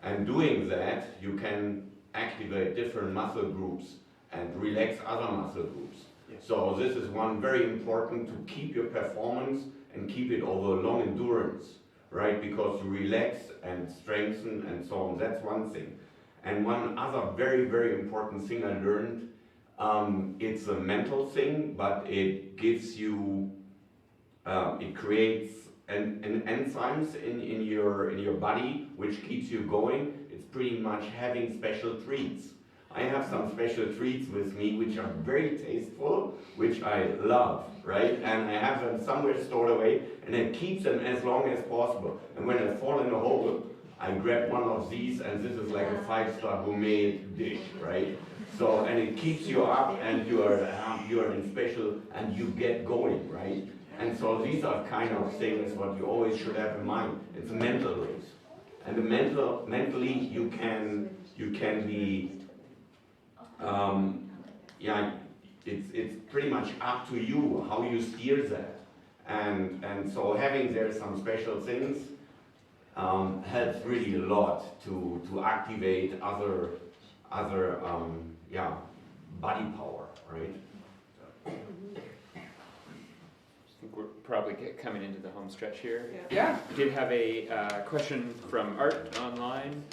And doing that, you can activate different muscle groups and relax other muscle groups. Yes. So this is one very important to keep your performance and keep it over long endurance, right? Because you relax and strengthen and so on. That's one thing. And one other very, very important thing I learned, it's a mental thing, but it gives you, it creates an enzymes in your body which keeps you going. It's pretty much having special treats. I have some special treats with me which are very tasteful, which I love, right? And I have them somewhere stored away, and it keeps them as long as possible. And when I fall in a hole, I grab one of these, and this is like a 5-star gourmet dish, right? So, and it keeps you up, and you are in special, and you get going, right? And so these are kind of things what you always should have in mind. It's a mental race, and mentally you can be, it's pretty much up to you how you steer that, and so having there some special things helps really a lot to activate other body power, right? I think we're probably coming into the home stretch here. Yeah. Did have a question from Art online.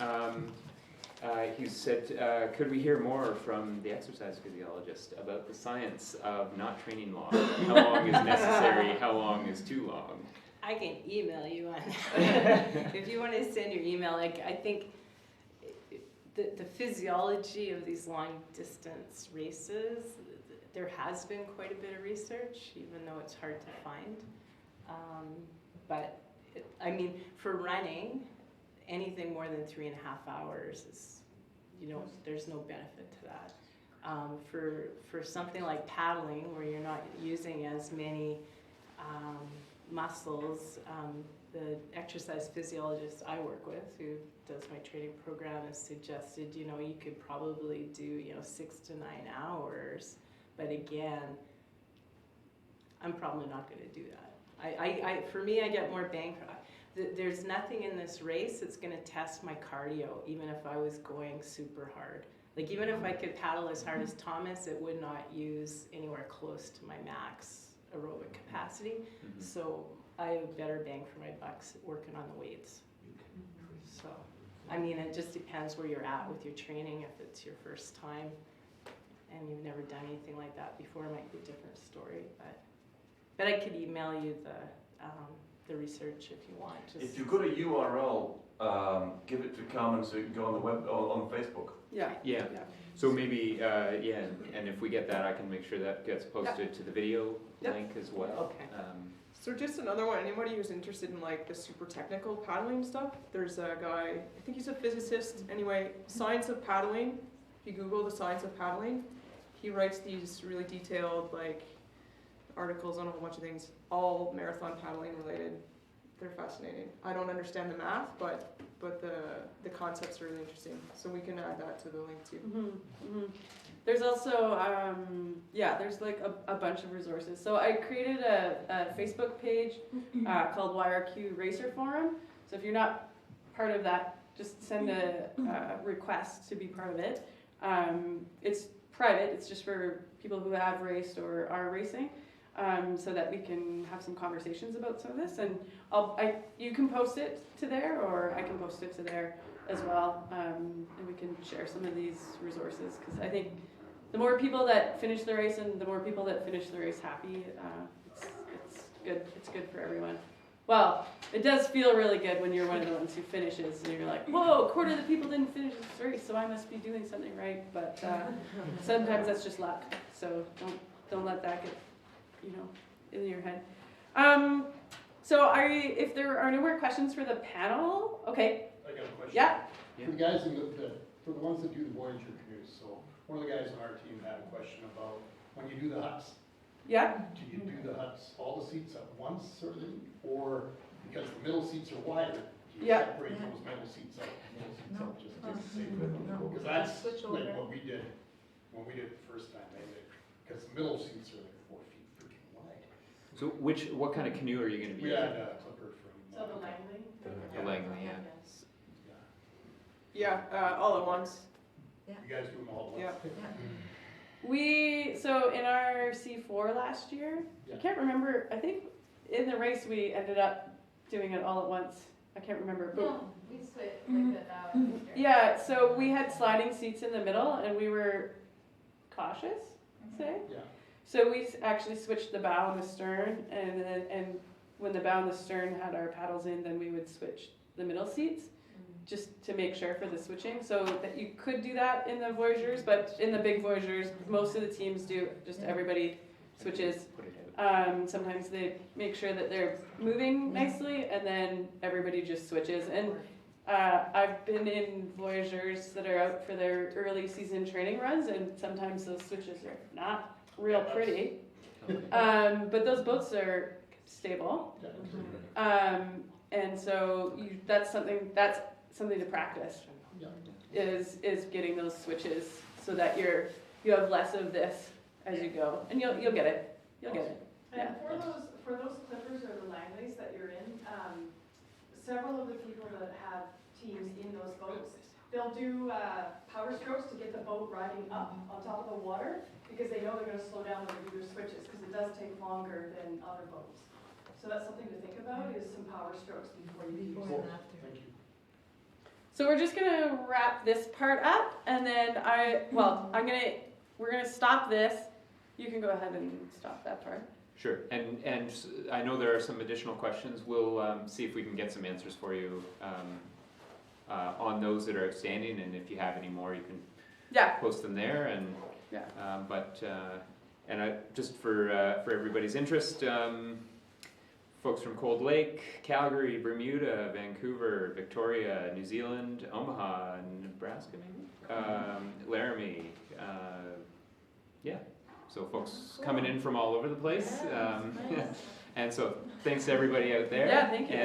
He said, could we hear more from the exercise physiologist about the science of not training long? How long is necessary? How long is too long? I can email you on that. If you want to send your email, I think the physiology of these long distance races, there has been quite a bit of research, even though it's hard to find. But for running, anything more than 3.5 hours is, there's no benefit to that. For something like paddling, where you're not using as many muscles, the exercise physiologist I work with, who does my training program, has suggested, you could probably do, 6 to 9 hours. But again, I'm probably not going to do that. For me, I get more bang for. There's nothing in this race that's going to test my cardio, even if I was going super hard. Like, even if I could paddle as hard as Thomas, it would not use anywhere close to my max aerobic capacity. Mm-hmm. So I have better bang for my bucks working on the weights. So, it just depends where you're at with your training. If it's your first time and you've never done anything like that before, it might be a different story. But I could email you the research if you want. If you've got a URL, give it to Carmen so you can go on the web or on Facebook. Yeah. Yeah. So maybe, and if we get that, I can make sure that gets posted to the video link as well. Okay. So just another one, anybody who's interested in like the super technical paddling stuff, there's a guy, I think he's a physicist, anyway, Science of Paddling. If you Google the Science of Paddling, he writes these really detailed articles on a whole bunch of things, all marathon paddling related. They're fascinating. I don't understand the math, but the concepts are really interesting. So we can add that to the link too. Mm-hmm. Mm-hmm. There's also, there's like a bunch of resources. So I created a Facebook page called YRQ Racer Forum. So if you're not part of that, just send a request to be part of it. It's private. It's just for people who have raced or are racing. So that we can have some conversations about some of this, and you can post it to there, or I can post it to there as well, and we can share some of these resources, because I think the more people that finish the race and the more people that finish the race happy, it's good. It's good for everyone. Well, it does feel really good when you're one of the ones who finishes and you're like, whoa, a quarter of the people didn't finish this race, so I must be doing something right. But sometimes that's just luck. So don't let that get, in your head. So if there are no more questions for the panel, okay. I got a question. Yeah. For the guys for the ones that do the Voyager canoes, so one of the guys on our team had a question about when you do the huts. Yeah. Do you do the huts, all the seats at once, sort of, or because the middle seats are wider, do you separate those middle seats out? Just to say, because that's like what we did when we did it the first time, because the middle seats are like 4 feet freaking wide. So what kind of canoe are you going to be We using? had a clipper from. So the Langley? The Langley, yeah. Yeah, all at once. You guys do them all at once? So in our C4 last year, I can't remember, I think in the race we ended up doing it all at once. I can't remember. But No, we split like that now. yeah, so we had sliding seats in the middle and we were cautious, say. Yeah. So we actually switched the bow and the stern, and when the bow and the stern had our paddles in, then we would switch the middle seats, just to make sure for the switching. So that you could do that in the Voyagers, but in the big Voyagers, most of the teams do, just everybody switches. Sometimes they make sure that they're moving nicely, and then everybody just switches. And I've been in Voyagers that are out for their early season training runs, and sometimes those switches are not real pretty. But those boats are stable. And so that's something to practice. Is getting those switches so that you have less of this as you go, and you'll get it. You'll get it. And for those clippers or the Langleys that you're in, several of the people that have teams in those boats, they'll do power strokes to get the boat riding up on top of the water, because they know they're going to slow down when they do their switches, because it does take longer than other boats. So that's something to think about, is some power strokes before you use it. Thank you. So we're just gonna wrap this part up, and then we're gonna stop this. You can go ahead and stop that part. Sure, and I know there are some additional questions. We'll see if we can get some answers for you on those that are outstanding, and if you have any more, you can post them there. And just for everybody's interest, folks from Cold Lake, Calgary, Bermuda, Vancouver, Victoria, New Zealand, Omaha, Nebraska, maybe, Laramie, so folks coming in from all over the place. And so thanks to everybody out there. Yeah, thank you.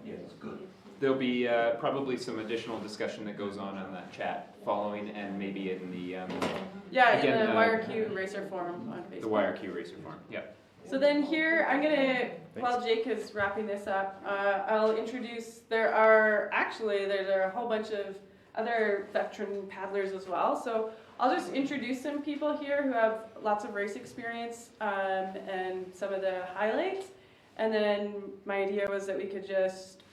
It's good. There'll be probably some additional discussion that goes on that chat following, and maybe in the in the YRQ Racer Forum on Facebook. The YRQ Racer Forum, yeah. So then here, I'm gonna, while Jake is wrapping this up, I'll introduce, there are a whole bunch of other veteran paddlers as well. So I'll just introduce some people here who have lots of race experience and some of the highlights. And then my idea was that we could just